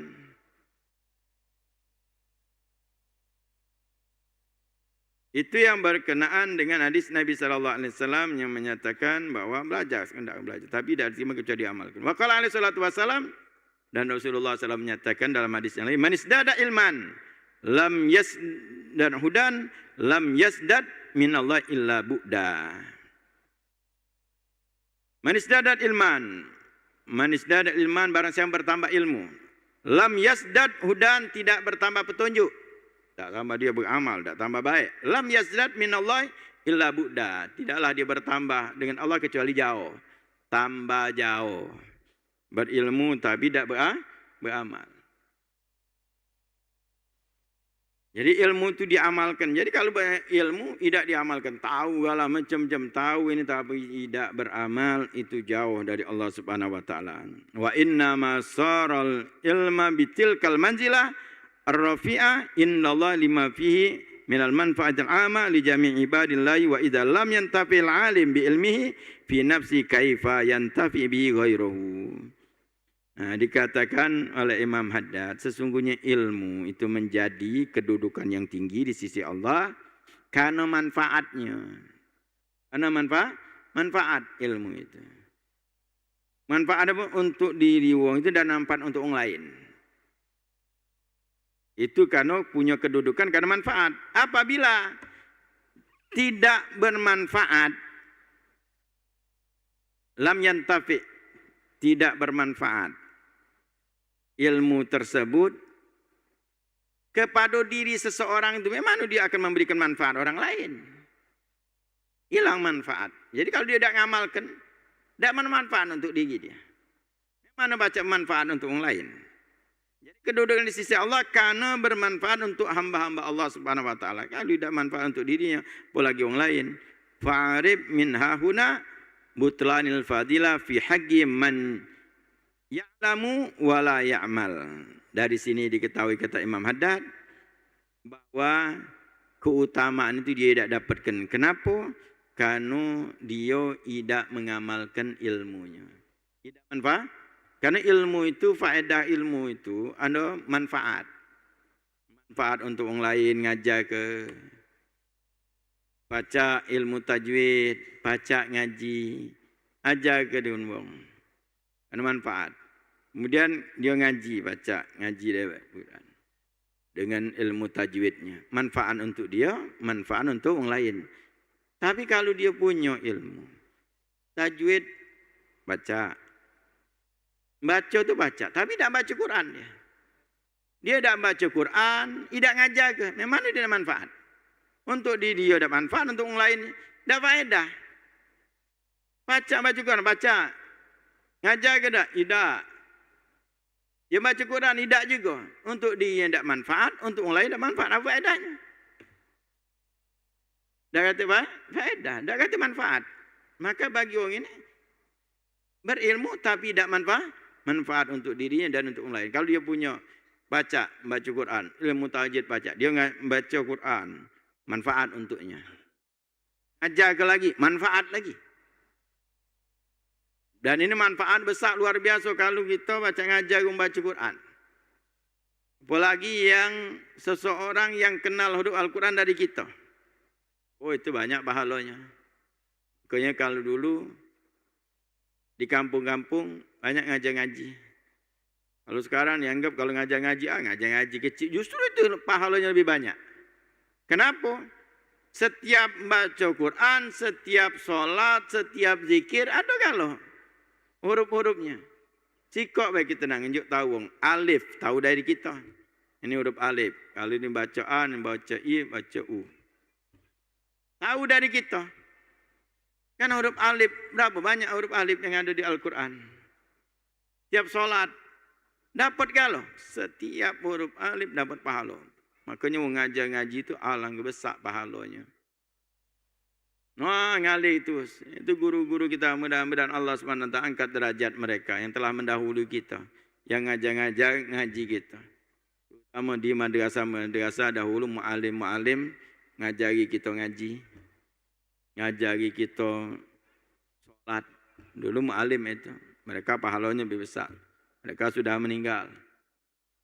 Itu yang berkenaan dengan hadis Nabi SAW yang menyatakan bahawa belajar, hendak belajar, tapi tidak diterima kecuali diamalkan. Wa qala alaihi salatu wassalam, dan Rasulullah SAW menyatakan dalam hadis yang lain, man isdada ilman lam yasdad hudan lam yasdad minallah illa bu'da. Man isdada ilman, man isdada ilman, barang siapa bertambah ilmu, lam yasdad hudan, tidak bertambah petunjuk, tak tambah dia beramal, tak tambah baik. Lam yazdad minallah illa bu'da. Tidaklah dia bertambah dengan Allah kecuali jauh. Tambah jauh. Berilmu tapi tidak beramal. Jadi ilmu itu diamalkan. Jadi kalau berilmu tidak diamalkan, tahu segala macam-macam, tahu ini tapi tidak beramal, itu jauh dari Allah Subhanahu wa taala. Wa inna ma saral ilma bitilkal manzilah ar-rafi'ah innallaha lima fihi minal manfaatil 'amma li jami' ibadillahi wa idza lam yantafil 'alim bi ilmihi fi nafsi kaifa yantafi bihi ghairuhu. Dikatakan oleh Imam Haddad, sesungguhnya ilmu itu menjadi kedudukan yang tinggi di sisi Allah karena manfaatnya. Karena manfaat ilmu itu. Manfaat apa? Untuk diri wong itu dan manfaat untuk orang lain. Itu karena punya kedudukan karena manfaat. Apabila tidak bermanfaat, lam yantafi, tidak bermanfaat ilmu tersebut kepada diri seseorang itu, memang dia akan memberikan manfaat orang lain. Hilang manfaat. Jadi kalau dia tidak mengamalkan, tidak bermanfaat untuk diri dia. Mana baca manfaat untuk orang lain. Jadi kedudukan di sisi Allah karena bermanfaat untuk hamba-hamba Allah Subhanahu wa taala. Kalau tidak manfaat untuk dirinya, apalagi orang lain. Fa'arib min hahuna butlanil fadilah fi haqqi man ya'lamu wa la ya'mal. Dari sini diketahui kata Imam Haddad bahwa keutamaan itu dia tidak dapatkan. Kenapa? Karena dia tidak mengamalkan ilmunya. Tidak manfaat. Karena ilmu itu, faedah ilmu itu ada manfaat. Manfaat untuk orang lain, ngajar ke, baca ilmu tajwid, baca ngaji, ajar ke dia orang. Ada manfaat. Kemudian dia ngaji, baca, ngaji dia dengan ilmu tajwidnya. Manfaat untuk dia, manfaat untuk orang lain. Tapi kalau dia punya ilmu, tajwid, baca, baca tu baca, tapi tidak baca Quran dia. Dia tidak baca Quran, tidak ngajar ke, memang dia tidak manfaat. Untuk dia ada manfaat, untuk orang lain tidak faedah. Baca Quran, baca. Ngajar ke tak? Tidak. Dia baca Quran, tidak juga. Untuk dia tidak manfaat, untuk orang lain tidak manfaat. Apa faedahnya? Dah kata apa? Faedah. Dah kata manfaat. Maka bagi orang ini, berilmu tapi tidak manfaat untuk dirinya dan untuk orang lain. Kalau dia punya baca Quran, ilmu tajwid baca, dia baca Quran, manfaat untuknya. Ajar ke lagi, manfaat lagi. Dan ini manfaat besar luar biasa kalau kita baca ngajar membaca Quran. Apalagi yang seseorang yang kenal huruf Al-Quran dari kita. Oh, itu banyak pahalanya. Makanya kalau dulu di kampung-kampung banyak ngajar ngaji. Kalau sekarang dianggap kalau ngajar ngaji kecil. Justru itu pahalanya lebih banyak. Kenapa? Setiap baca Quran, setiap sholat, setiap zikir, ada kalau huruf-hurufnya. Sikok baik kita nak tunjuk tahu. Alif, tahu dari kita. Ini huruf alif. Kalau ini baca A, ini baca I, baca U. Tahu dari kita. Kan huruf alif, berapa banyak huruf alif yang ada di Al-Quran. Setiap solat, dapat kalau. Setiap huruf alif dapat pahala. Makanya mengajar ngaji itu alangkah besar pahalanya. Ngalir terus. Itu guru-guru kita, mudah-mudahan Allah SWT angkat derajat mereka yang telah mendahului kita, yang ngajar-ngajar ngaji kita. Terutama di madrasah dahulu mu'alim ngajari kita ngaji, ngajari kita solat. Dulu mu'alim itu, mereka pahalanya lebih besar. Mereka sudah meninggal.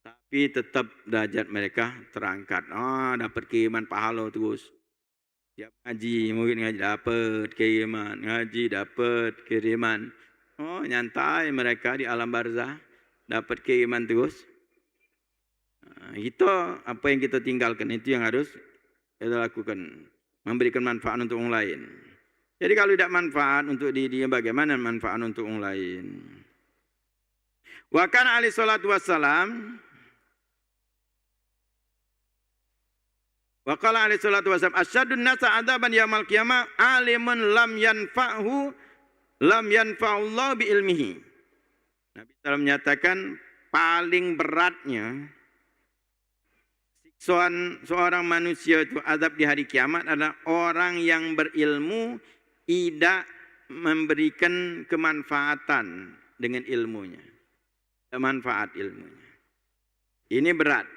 Tapi tetap derajat mereka terangkat. Dapat kiriman pahala terus. Tiap ngaji, murid ngaji dapat kiriman, ngaji dapat kiriman. Nyantai mereka di alam barzah, dapat kiriman terus. Itu apa yang kita tinggalkan, itu yang harus kita lakukan. Memberikan manfaat untuk orang lain. Jadi kalau tidak manfaat untuk diri, bagaimana manfaat untuk orang lain? Wa kana alaihi salatu wassalam, wa qala alaihi salatu wasallam asyadun nasa adzaban yaumil qiyamah alimun lam yanfa'ullah bi ilmihi. Nabi SAW menyatakan paling beratnya siksaan seorang manusia itu azab di hari kiamat adalah orang yang berilmu tidak memberikan kemanfaatan dengan ilmunya. Manfaat ilmunya. Ini berat.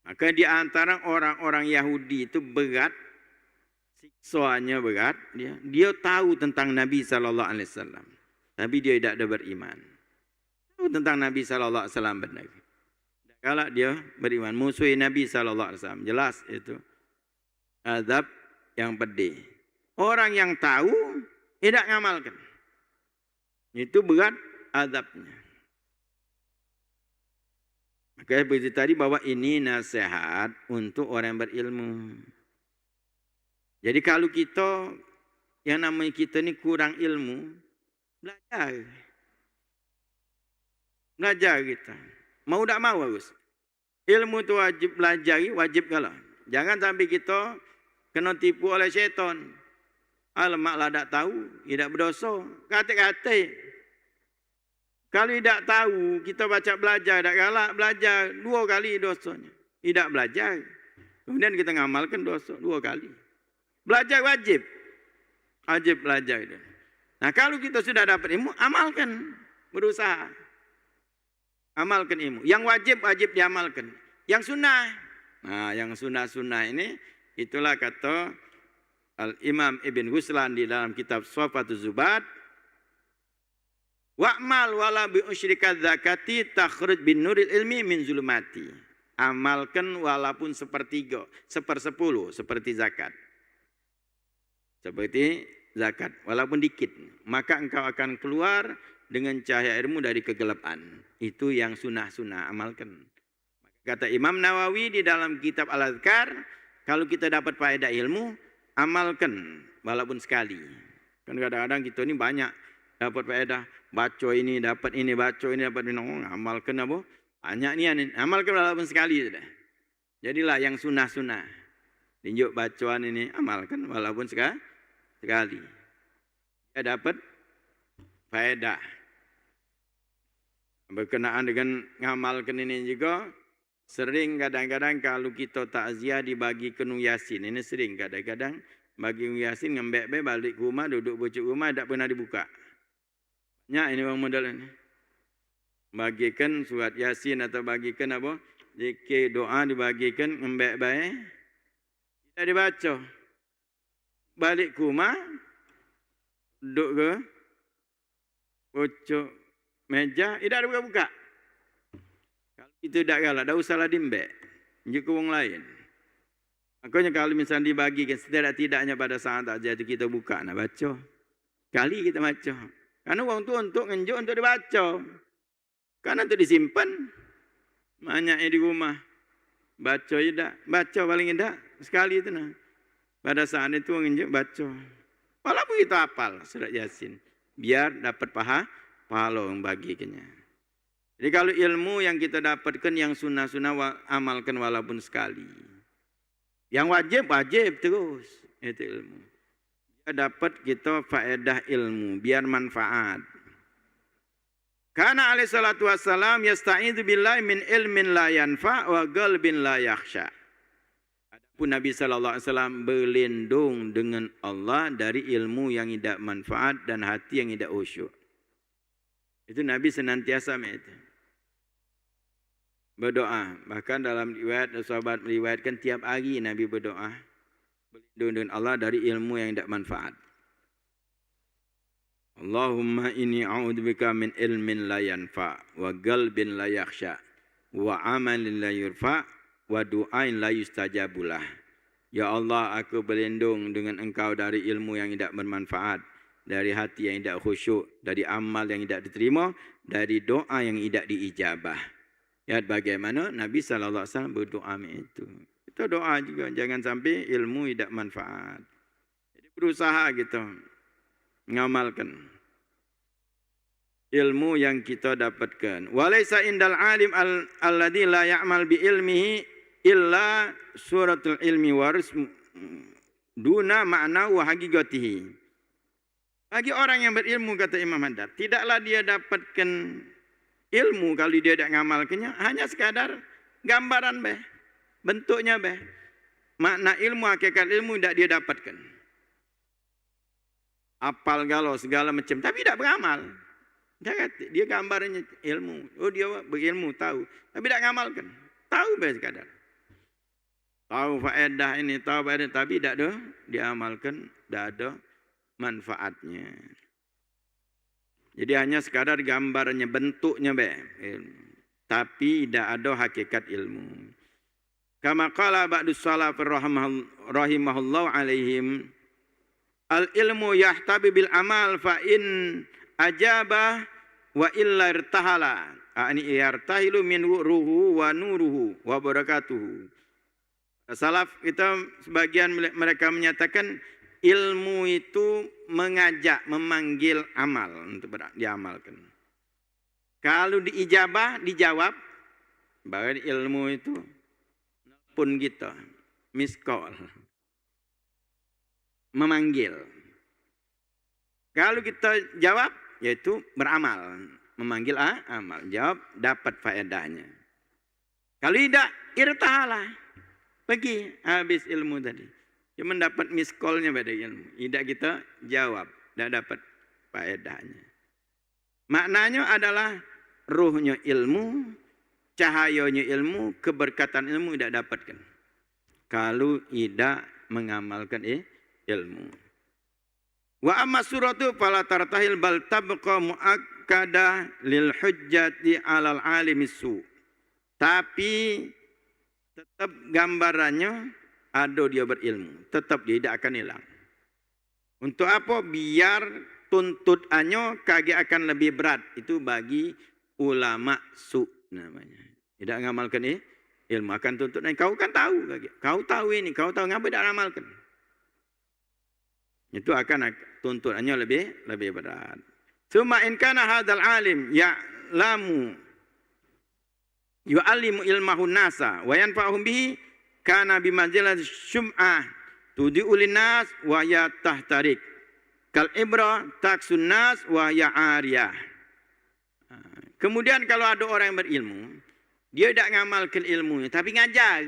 Maka di antara orang-orang Yahudi itu berat, siksaannya berat. Dia tahu tentang Nabi SAW, tapi dia tidak ada beriman. Tahu tentang Nabi SAW benar. Kalau dia beriman, musuh Nabi SAW, jelas itu azab yang pedih. Orang yang tahu tidak ngamalkan, itu berat azabnya. Maka seperti tadi bahwa ini nasihat untuk orang yang berilmu. Jadi kalau kita, yang namanya kita ni kurang ilmu, belajar. Belajar kita. Mau tak mau harus. Ilmu tu wajib belajar, wajib kalau. Jangan sampai kita kena tipu oleh syaitan. Alamak lah tak tahu, tidak berdosa. Kata-kata. Kalau tidak tahu, kita baca belajar, tak galak belajar, 2 kali dosanya. Tidak belajar. Kemudian kita ngamalkan dosa 2 kali. Belajar wajib. Wajib belajar. Nah kalau kita sudah dapat ilmu, amalkan. Berusaha. Amalkan ilmu. Yang wajib diamalkan. Yang sunnah. Nah yang sunnah-sunnah ini, itulah kata Al-Imam Ibn Ghuslan di dalam kitab Swafatuz Zubat. Wa'mal wala bi usyrika zakati takhruj bin nuril ilmi min zulumati. Amalkan walaupun 1/3, 1/10 seperti zakat. Seperti zakat, walaupun dikit. Maka engkau akan keluar dengan cahaya ilmu dari kegelapan. Itu yang sunnah-sunnah, amalkan. Kata Imam Nawawi di dalam kitab Al-Adhkar, kalau kita dapat faedah ilmu, amalkan walaupun sekali. Kan kadang-kadang kita ni banyak dapat faedah. Baca ini, dapat ini, baca ini, dapat ini. Amalkan apa? Banyak ni, amalkan walaupun sekali sudah. Jadilah yang sunnah-sunnah. Tunjuk bacaan ini, amalkan walaupun sekali. Dia dapat faedah. Berkenaan dengan ngamalkan ini juga, sering kadang-kadang kalau kita takziah dibagi kenu Yasin. Ini sering kadang-kadang bagi Yasin, ngembek-bek balik ke rumah, duduk baca rumah, tak pernah dibuka. Ini orang modal ini. Bagikan surat Yasin atau bagikan apa? Zikir doa dibagikan, ngembek baik. Tidak dibaca. Balik ke rumah, duduk ke pojok meja, tidak ada buka-buka. Kalau itu tidak galak, tak usahlah dimbek. Tunjuk ke orang lain. Makanya kalau misalnya dibagikan, setidak-tidaknya pada saat takziah itu kita buka, nak baca. Kali kita baca. Karena uang tu untuk ngenjuk, untuk dibaca. Karena untuk disimpan. Banyaknya di rumah. Baca je tak. Baca paling tidak. Sekali itu nah. Pada saat itu ngenjuk, baca. Walaupun kita hafal surat Yasin. Biar dapat pahala yang bagikannya. Jadi kalau ilmu yang kita dapatkan yang sunnah-sunnah amalkan walaupun sekali. Yang wajib terus. Itu ilmu. Dapat kita faedah ilmu biar manfaat. Karena alaihi salatu wassalam yasta'idzu billahi min ilmin la yanfa wa qalbin la yakhsha. pun Nabi SAW berlindung dengan Allah dari ilmu yang tidak manfaat dan hati yang tidak khusyuk. Itu Nabi senantiasa itu berdoa. Bahkan dalam riwayat sahabat meriwayatkan tiap hari Nabi berdoa berlindung dengan Allah dari ilmu yang tidak manfaat. Allahumma inni a'udzubika min ilmin la yanfa wa qalbin la yakhsha wa amalin la yurfa wa du'ain la yustajabulah. Ya Allah, aku berlindung dengan Engkau dari ilmu yang tidak bermanfaat, dari hati yang tidak khusyuk, dari amal yang tidak diterima, dari doa yang tidak diijabah. Ya, bagaimana Nabi SAW berdoa itu. Kita doa juga, jangan sampai ilmu tidak manfaat. Jadi berusaha kita ngamalkan ilmu yang kita dapatkan. Walaysa indal alim alladhi la ya'mal bi ilmihi illa suratul ilmi waris duna makna wa haqiqatihi. Bagi orang yang berilmu, kata Imam Haddad, tidaklah dia dapatkan ilmu kalau dia tidak ngamalkannya, hanya sekadar gambaran beh, bentuknya beh. Makna ilmu, hakikat ilmu tidak dia dapatkan. Apal galau segala macam, tapi tidak beramal. Dia gambarnya ilmu. Oh, dia berilmu, tahu, tapi tidak ngamalkan. Tahu beh sekadar. Tahu faedah ini, tahu faedah, tapi tidak ada diamalkan, tidak ada manfaatnya. Jadi hanya sekadar gambarnya, bentuknya tapi tidak ada hakikat ilmu. Kama qala ba'dus salaf rahimahullah alaihim, al ilmu yahtabi bil amal fa in ajaba wa illa irtahala. Ani yartahilu min ruhu wa nuruhu wa barakatuhu. Salaf kita sebagian mereka menyatakan ilmu itu mengajak, memanggil amal untuk diamalkan. Kalau diijabah, dijawab, bahwa ilmu itu pun kita, miss call, memanggil. Kalau kita jawab, yaitu beramal, memanggil amal, jawab dapat faedahnya. Kalau tidak, irtahalah. Pergi habis ilmu tadi. Cuma dapat miss call-nya pada ilmu. Tidak kita jawab. Tidak dapat faedahnya. Maknanya adalah ruhnya ilmu, cahayanya ilmu, keberkatan ilmu tidak dapatkan. Kalau tidak mengamalkan ilmu. Wa amma suratu fala tartahil bal tabqa muakkada lil hujjati alal alimisu. Tapi tetap gambarannya ada dia berilmu. Tetap dia tidak akan hilang. Untuk apa? Biar tuntutannya kagak akan lebih berat. Itu bagi ulama su namanya. Tidak mengamalkan ilmu akan tuntutan. Kau kan tahu. Kau tahu ini. Kau tahu ngapa tidak amalkan. Itu akan tuntutannya lebih berat. Suma in kana hadzal alim ya'lamu yu'allimu ilmahu nasa wa yanfa'uhum bihi kana bimanzilati syum'ah tudi'u linnas wa ya tahtarik kal ibra taksun nas wa ya ariyah. Kemudian kalau ada orang yang berilmu, dia tidak ngamalkan ilmunya tapi ngajar.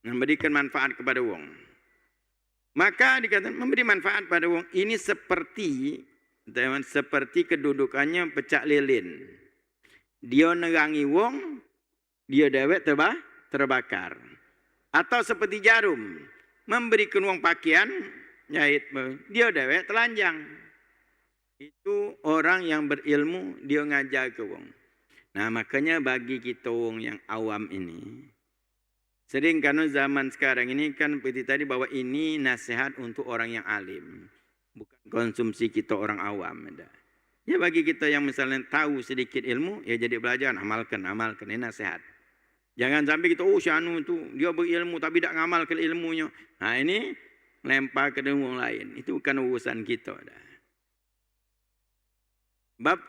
Memberikan manfaat kepada wong. Maka dikatakan memberi manfaat pada wong ini seperti kedudukannya pecak lilin. Dia nerangi wong, dia dewek terbakar. Atau seperti jarum, memberikan wong pakaian, nyait, dia dewek telanjang. Itu orang yang berilmu, dia ngajar ke wong. Nah makanya bagi kita wong yang awam ini, sering karena zaman sekarang ini kan seperti tadi bahwa ini nasihat untuk orang yang alim. Bukan konsumsi kita orang awam. Ya bagi kita yang misalnya tahu sedikit ilmu, ya jadi belajar, amalkan, ini nasihat. Jangan sampai kita, syanu itu, dia berilmu tapi tidak ngamalkan ilmunya. Nah ini lempar ke orang lain. Itu bukan urusan kita. Bab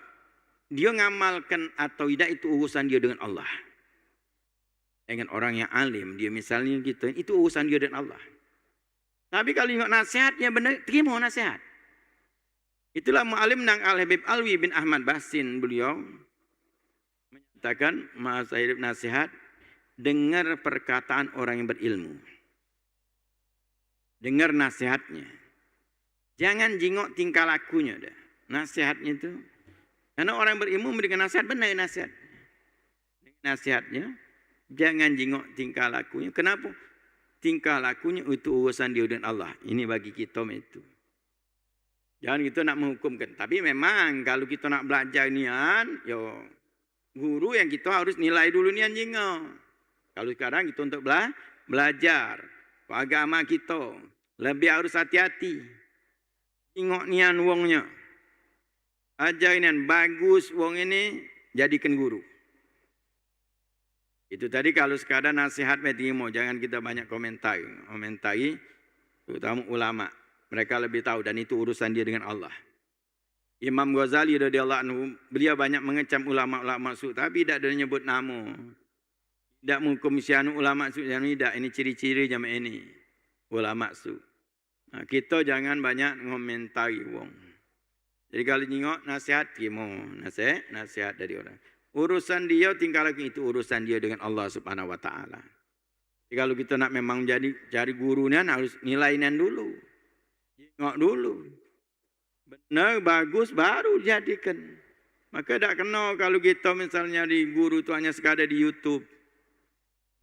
dia ngamalkan atau tidak itu urusan dia dengan Allah. Dengan orang yang alim, dia misalnya gitu, itu urusan dia dengan Allah. Tapi kalau ingat nasihatnya benar, terima nasihat. Itulah mu'alim nang Al-Habib Alwi bin Ahmad Basin, beliau menyatakan masa hidup nasihat dengar perkataan orang yang berilmu. Dengar nasihatnya. Jangan jingok tingkah lakunya dah. Nasihatnya itu. Karena orang berilmu memberikan nasihat, benar nasihat. Nasihatnya, jangan jingok tingkah lakunya. Kenapa? Tingkah lakunya itu urusan dia dengan Allah. Ini bagi kita itu. Jangan kita nak menghukumkan. Tapi memang kalau kita nak belajar nian, yo guru yang kita harus nilai dulu nian jingok. Kalau sekarang kita untuk belajar agama kita, lebih harus hati-hati. Tengok nian wongnya. Ajar nian bagus wong ini jadikan guru. Itu tadi kalau sekadar nasihat terima, jangan kita banyak komentari, terutama ulama. Mereka lebih tahu dan itu urusan dia dengan Allah. Imam Ghazali radhiyallahu anhu, beliau banyak mengecam ulama-ulama su, tapi tidak ada nyebut nama. Tidak menghukum sianu ulama su, tidak. Ini ciri-ciri jama ini ulama su. Nah, kita jangan banyak ngomentari wong. Jadi kalau tengok nasihat, terima nasihat dari orang. Urusan dia tinggal lagi itu urusan dia dengan Allah Subhanahu Wa Taala. Jadi kalau kita nak memang cari gurunya harus nilainan dulu, tengok dulu, benar bagus baru jadikan. Maka tak kena kalau kita misalnya di guru tu hanya sekadar di YouTube.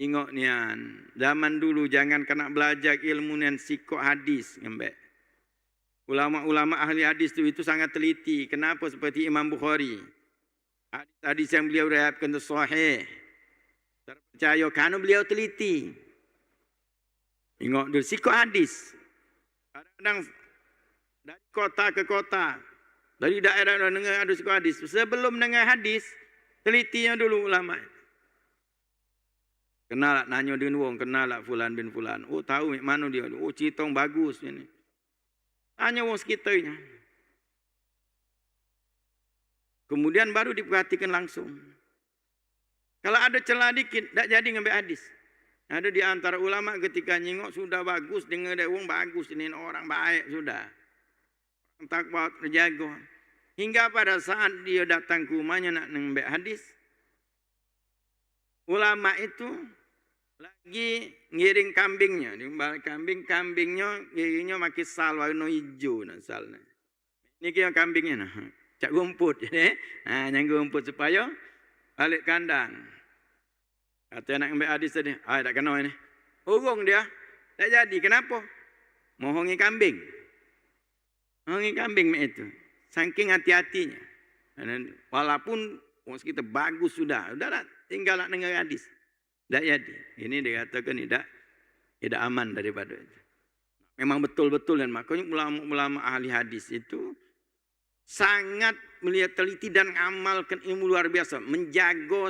Tengok nian, zaman dulu jangan kena belajar ilmu nian sikok hadis ngembek. Ulama-ulama ahli hadis itu sangat teliti. Kenapa? Seperti Imam Bukhari. Hadis yang beliau riwayatkan itu sahih. Terpercaya kerana beliau teliti. Tengok dulu sikok hadis. Kadang-kadang dari kota ke kota, dari daerah dengar ada sikok hadis. Sebelum dengar hadis, telitinya dulu ulama. Kenal nanya dengan wong, kenal fulan bin fulan. Oh tahu mana dia. Oh citong bagus ini. Tanya wong sekitarnya. Kemudian baru diperhatikan langsung. Kalau ada celah dikit, tak jadi ngambil hadis. Ada di antara ulama ketika nyingok sudah bagus, dengar dari wong bagus, ini orang baik sudah. Takwa terjaga. Hingga pada saat dia datang ke rumahnya nak ngambil hadis, ulama itu lagi ngiring kambingnya, dimbal kambingnya ngiringnya pakai sal warna hijau nah salnya. Ini kira kambingnya nah, cak rumput jadi, yang rumput supaya balik kandang. Kata nak ambil hadis tadi, tak kena ini. Urung dia, tak jadi. Kenapa? Mohongi kambing. Mohongi kambing itu. Saking hati-hatinya. Walaupun orang kita bagus sudah tak tinggal nak dengar hadis. Tak jadi. Ini dikatakan tidak aman daripada itu. Memang betul-betul dan makanya ulama-ulama ahli hadis itu sangat melihat teliti dan amalkan ilmu luar biasa. Menjaga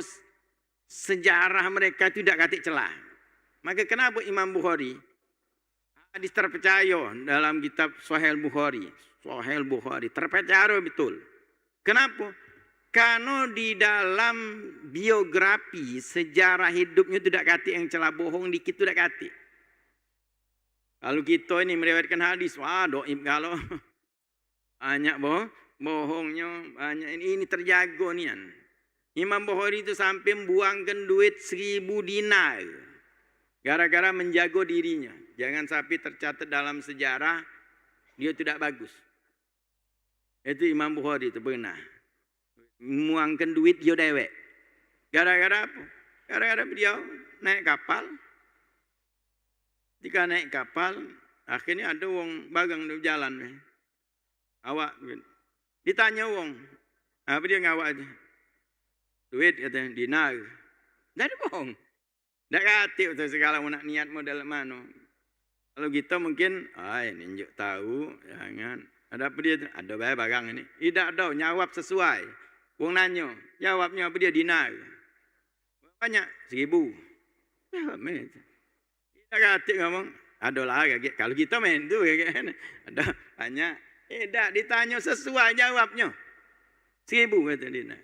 sejarah mereka itu tidak katik celah. Maka kenapa Imam Bukhari hadis terpercaya dalam kitab Sahih Bukhari. Sahih Bukhari terpercaya betul. Kenapa? Karena di dalam biografi sejarah hidupnya tidak kati yang celah bohong dikit tidak kati. Kalau kita ini meriwayatkan hadis, wah doib kalau banyak bohongnya banyak ini terjaga nian. Imam Bukhari itu sampai membuangkan duit 1000 dinar gara-gara menjaga dirinya. Jangan sampai tercatat dalam sejarah dia tidak bagus. Itu Imam Bukhari itu pernah. Muangkan duit dia dewek. Gara-gara apa? Gara-gara beliau naik kapal. Ketika naik kapal, akhirnya ada wong bagang di jalan. Awak. Ditanya wong. Apa dia ngawak aja? Duit katanya, dinar. Dari bohong. Tak kati segala nak niat modal mana. Kalau kita mungkin, ini tahu, jangan. Ada apa dia? Ada bayar barang ini. Tidak ada, nyawab sesuai. Wong nanya, jawabnya apa dia dinar. Banyak, 1000. Jawabnya itu. Kita kata ngomong, ada lah. Kalau kita main tu, ada banyak. Tak ditanya sesuai jawabnya. 1000 kata dinar.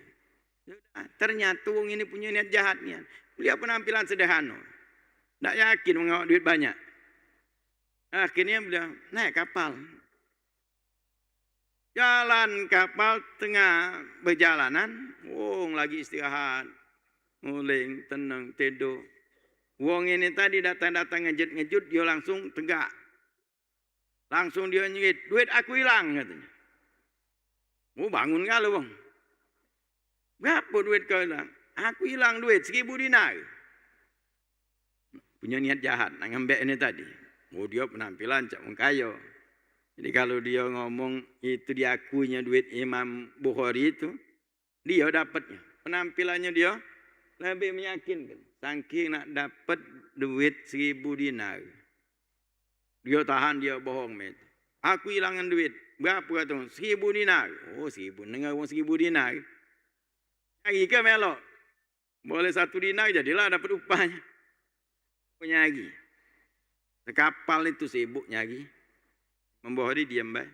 Ternyata wong ini punya niat jahat niat. Beliau penampilan sederhana. Tak yakin mengawak duit banyak. Akhirnya beliau naik kapal. Jalan kapal tengah berjalanan, wong lagi istirahat, nguling, tenang, tidur. Wong ini tadi datang-datang ngejut-ngejut, dia langsung tegak. Langsung dia nyengit, duit aku hilang katanya. Oh bangun kalau bang. Berapa duit kau hilang? Aku hilang duit 1.000 dinar. Punya niat jahat nak ngambek ini tadi. Oh dia penampilan cak mengkayo. Jadi kalau dia ngomong itu diakuinya duit Imam Bukhari itu, dia dapatnya. Penampilannya dia lebih meyakinkan. Saking nak dapat duit 1.000 dinar. Dia tahan, dia bohong. Aku hilangan duit. Berapa kata? 1.000 dinar. Oh 1.000. Dengar 1.000 dinar. Nyari ke melok? Boleh 1 dinar jadilah dapat upahnya. Nyari. Sekapal itu sibuk nyari. Membohori diam baik.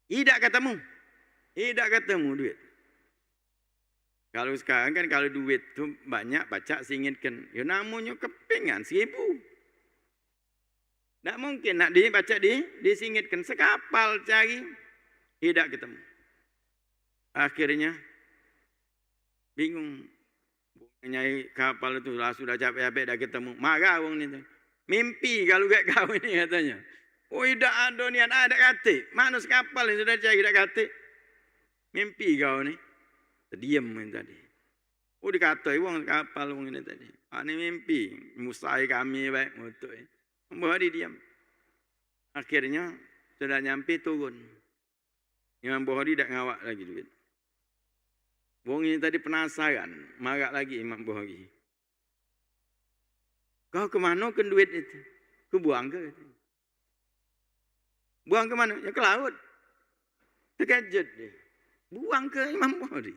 Tidak ketemu duit. Kalau sekarang kan kalau duit tu banyak baca singitkan. Ya namanya kepengan 1.000. Tak mungkin nak dibaca disingitkan. Sekapal cari. Tidak ketemu. Akhirnya bingung. Nyai kapal itu lah sudah capek-capek dah ketemu. Marah orang ni. Mimpi kalau kat kau ni katanya. Oh tidak ada niat ada kata. Mana sekapal yang sudah cari tak kata. Mimpi kau ni. Terdiam ni tadi. Oh dikatai orang kapal orang ni tadi. Ini mimpi. Musai kami baik. Membawa dia diam. Akhirnya sudah nyampe turun. Imam Bukhari tak ngawak lagi duit. Wong ini tadi penasaran. Marah lagi Imam Bukhari. Kau kemana ke duit itu? Kau buang ke? Buang ke mana? Ya ke laut. Terkejut dia. Buang ke Imam Bukhari.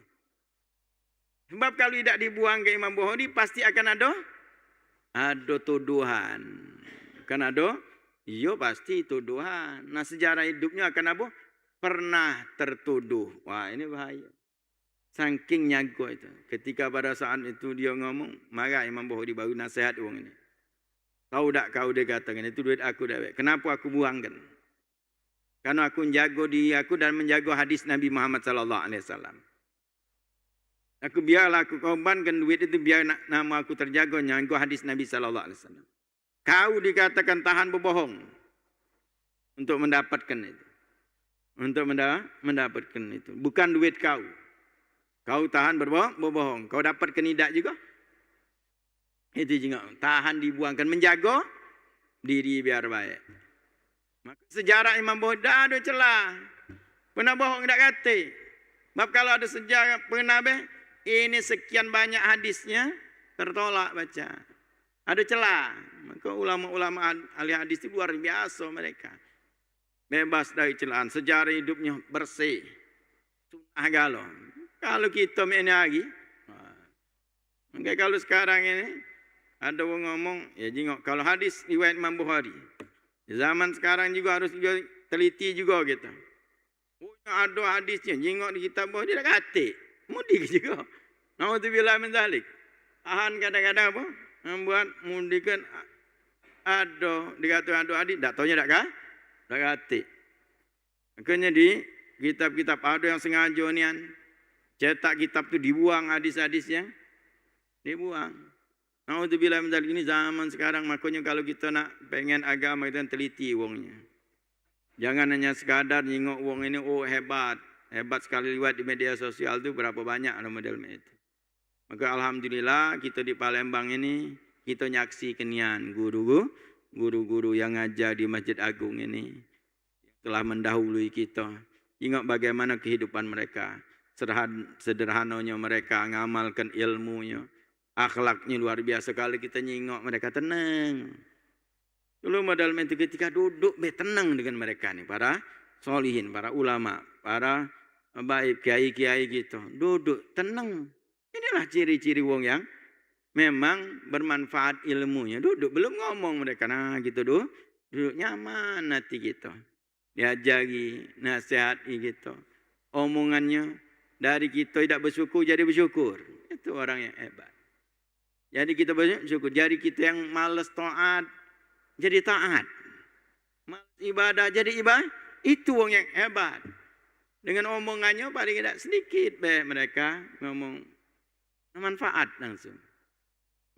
Sebab kalau tidak dibuang ke Imam Bukhari, pasti akan ada tuduhan. Kan ada? Iya pasti tuduhan. Nah sejarah hidupnya akan apa? Pernah tertuduh. Wah ini bahaya. Saking nyago itu. Ketika pada saat itu dia ngomong, marah Imam Bukhari baru nasihat orang ini. Tahu tak kau dia katakan, itu duit aku dah. Kenapa aku buangkan? Karena aku menjaga diri aku dan menjaga hadis Nabi Muhammad SAW. Aku biarlah aku korbankan duit itu biar nama aku terjaga menjaga hadis Nabi SAW. Kau dikatakan tahan berbohong untuk mendapatkan itu. Untuk mendapatkan itu. Bukan duit kau. Kau tahan berbohong. Kau dapatkan tidak juga. Itu juga. Tahan dibuangkan. Menjaga diri biar baik. Maka sejarah Imam Bukhari dah ada celah. Pernah bohong tak kata. Sebab kalau ada sejarah pernah ini sekian banyak hadisnya tertolak baca. Ada celah. Maka ulama-ulama ahli hadis itu luar biasa mereka. Bebas dari celahan. Sejarah hidupnya bersih. Sunnah galau. Kalau kita ini lagi. Maka kalau sekarang ini. Ada orang ngomong. Ya jengok. Kalau hadis riwayat Imam Bukhari. Zaman sekarang juga harus teliti juga kita. Oh ada hadisnya. Jengok di kitab Bukhari. Dia dah kata. Mudik juga. Na'udzubillah min zalik. Tahan kadang-kadang apa? Membuat mudikan. Ada. Dikatakan ada hadis. Tak tahunya tak kah? Tak kata. Makanya di kitab-kitab ada yang sengaja ni cetak kitab tu dibuang hadis-hadisnya. Dibuang. Na'udzubillah min zalik. Ini zaman sekarang. Makanya kalau kita nak pengen agama kita teliti wongnya. Jangan hanya sekadar nyingok wong ini. Oh hebat. Hebat sekali liwat di media sosial tu berapa banyak ada model itu. Maka alhamdulillah kita di Palembang ini kita nyaksi kenian guru-guru yang ngajar di Masjid Agung ini telah mendahului kita. Ingat bagaimana kehidupan mereka, sederhananya mereka ngamalkan ilmunya, akhlaknya luar biasa. Kali kita nyingok mereka tenang. Dulu modal itu ketika duduk tenang dengan mereka nih para solihin, para ulama, para baik kiai-kiai gitu. Duduk tenang. Inilah ciri-ciri wong yang memang bermanfaat ilmunya. Duduk belum ngomong mereka. Nah gitu duduk nyaman hati gitu. Diajari, nasihati gitu. Omongannya dari kita tidak bersyukur jadi bersyukur. Itu orang yang hebat. Jadi kita bersyukur. Jadi kita yang malas taat jadi taat. Malas ibadah jadi ibadah. Itu orang yang hebat. Dengan omongannya paling tidak sedikit mereka ngomong manfaat langsung.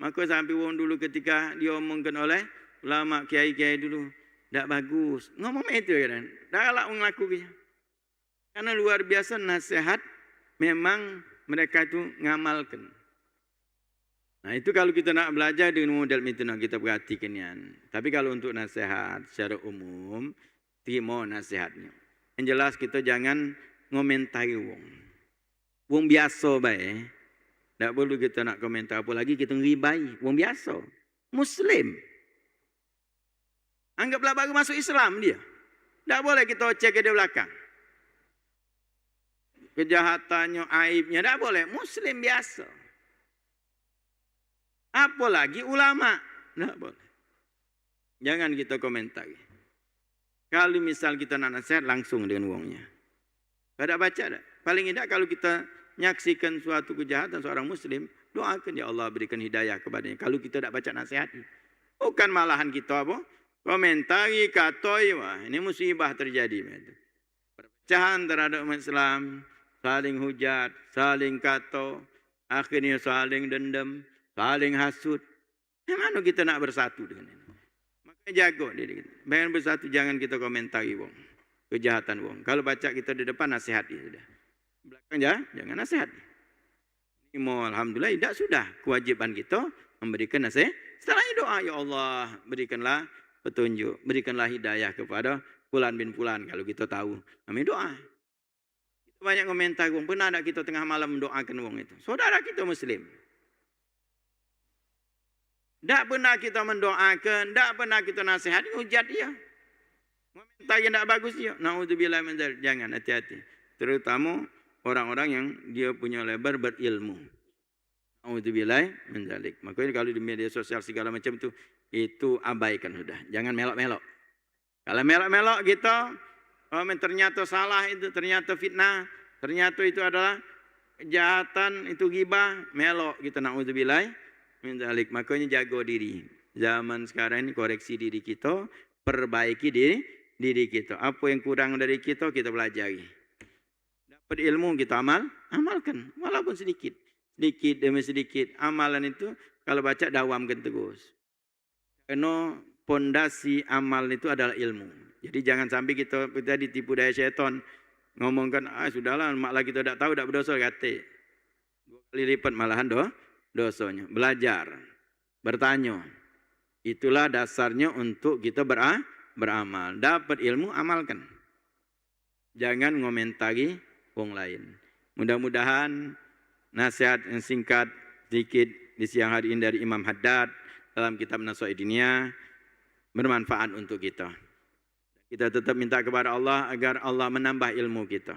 Maka sampai wong dulu ketika diomongkan oleh ulama kiai-kiai dulu, tak bagus. Ngomong itu kan. Tak galak ngelakukannya. Karena luar biasa nasihat memang mereka itu ngamalkan. Nah itu kalau kita nak belajar dengan model itu nak kita perhatikan ya. Tapi kalau untuk nasihat secara umum, timo nasihatnya. Yang jelas kita jangan ngomentari wong. Wong biasa baik. Tak perlu kita nak komentar apalagi kita ngeribai. Wong biasa. Muslim. Anggaplah baru masuk Islam dia. Tak boleh kita cek ke dia belakang. Kejahatannya, aibnya, tak boleh. Muslim biasa. Apalagi ulama. Tak boleh. Jangan kita komentari. Kalau misal kita nak nasihat, langsung dengan wongnya. Tidak baca tak? Paling tidak kalau kita menyaksikan suatu kejahatan seorang Muslim, doakan ya Allah berikan hidayah kepadanya. Kalau kita tidak baca nasihat. Bukan malahan kita apa? Komentari, katoi, wah ini musibah terjadi. Perpecahan terhadap umat Islam, saling hujat, saling kato, akhirnya saling dendam, saling hasut. Mana kita nak bersatu dengan ini? Makanya jago diri kita. Bayang bersatu jangan kita komentari wong. Kejahatan wong. Kalau baca kita di depan nasihati sudah. Belakang jangan nasihati. Ini mau alhamdulillah tidak sudah kewajiban kita memberikan nasihat. Setelahnya doa ya Allah berikanlah petunjuk, berikanlah hidayah kepada fulan bin fulan kalau kita tahu. Namanya doa. Kita banyak komentar wong, pernah ada kita tengah malam mendoakan wong itu. Saudara kita Muslim. Tak pernah kita mendoakan, tak pernah kita nasihat, hujat dia. Komentar yang tak bagus dia. Na'udzubillah min dzalik. Jangan, hati-hati. Terutama orang-orang yang dia punya lebar berilmu. Na'udzubillah min dzalik. Makanya kalau di media sosial segala macam itu abaikan sudah. Jangan melok-melok. Kalau melok-melok kita, ternyata salah itu, ternyata fitnah, ternyata itu adalah kejahatan, itu ghibah, melok kita na'udzubillah. Minzalik, makanya jago diri. Zaman sekarang ini koreksi diri kita, perbaiki diri kita. Apa yang kurang dari kita pelajari. Dapat ilmu kita amalkan. Walaupun sedikit. Sedikit demi sedikit. Amalan itu kalau baca dawamkan terus. Karena pondasi amal itu adalah ilmu. Jadi jangan sampai kita ditipu daya syaitan. Ngomongkan, sudahlah, malah kita tak tahu, tak berdosa, kata. 2 kali lipat malahan dosanya. Belajar, bertanya. Itulah dasarnya untuk kita beramal. Dapat ilmu, amalkan. Jangan ngomentari wong lain. Mudah-mudahan nasihat yang singkat sedikit di siang hari ini dari Imam Haddad dalam kitab Nasihat Diniyah bermanfaat untuk kita. Kita tetap minta kepada Allah agar Allah menambah ilmu kita.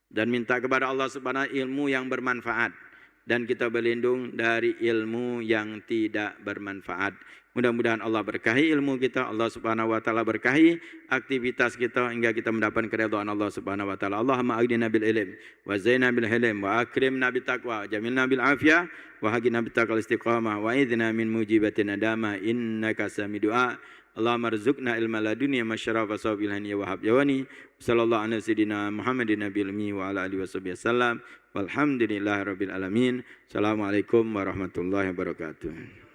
Dan minta kepada Allah Subhanahu ilmu yang bermanfaat. Dan kita berlindung dari ilmu yang tidak bermanfaat. Mudah-mudahan Allah berkahi ilmu kita, Allah Subhanahu wa taala berkahi aktivitas kita hingga kita mendapat keridhaan Allah Subhanahu wa taala. Allahumma aghnina bil ilm wa zaina bil hilm wa akrimna bit taqwa, jamilna bil afiyah wa hagina bit taqal istiqamah wa idna min mujibatin nadama innaka sami'ud du'a. Allahumma rzuqna ilma ladunya masyarafa sabilhani wa habyawani. Sallallahu alaihi wasallam Muhammadin nabiyil ummi wa ala alihi wasallam. Walhamdulillahirabbil alamin. Assalamualaikum warahmatullahi wabarakatuh.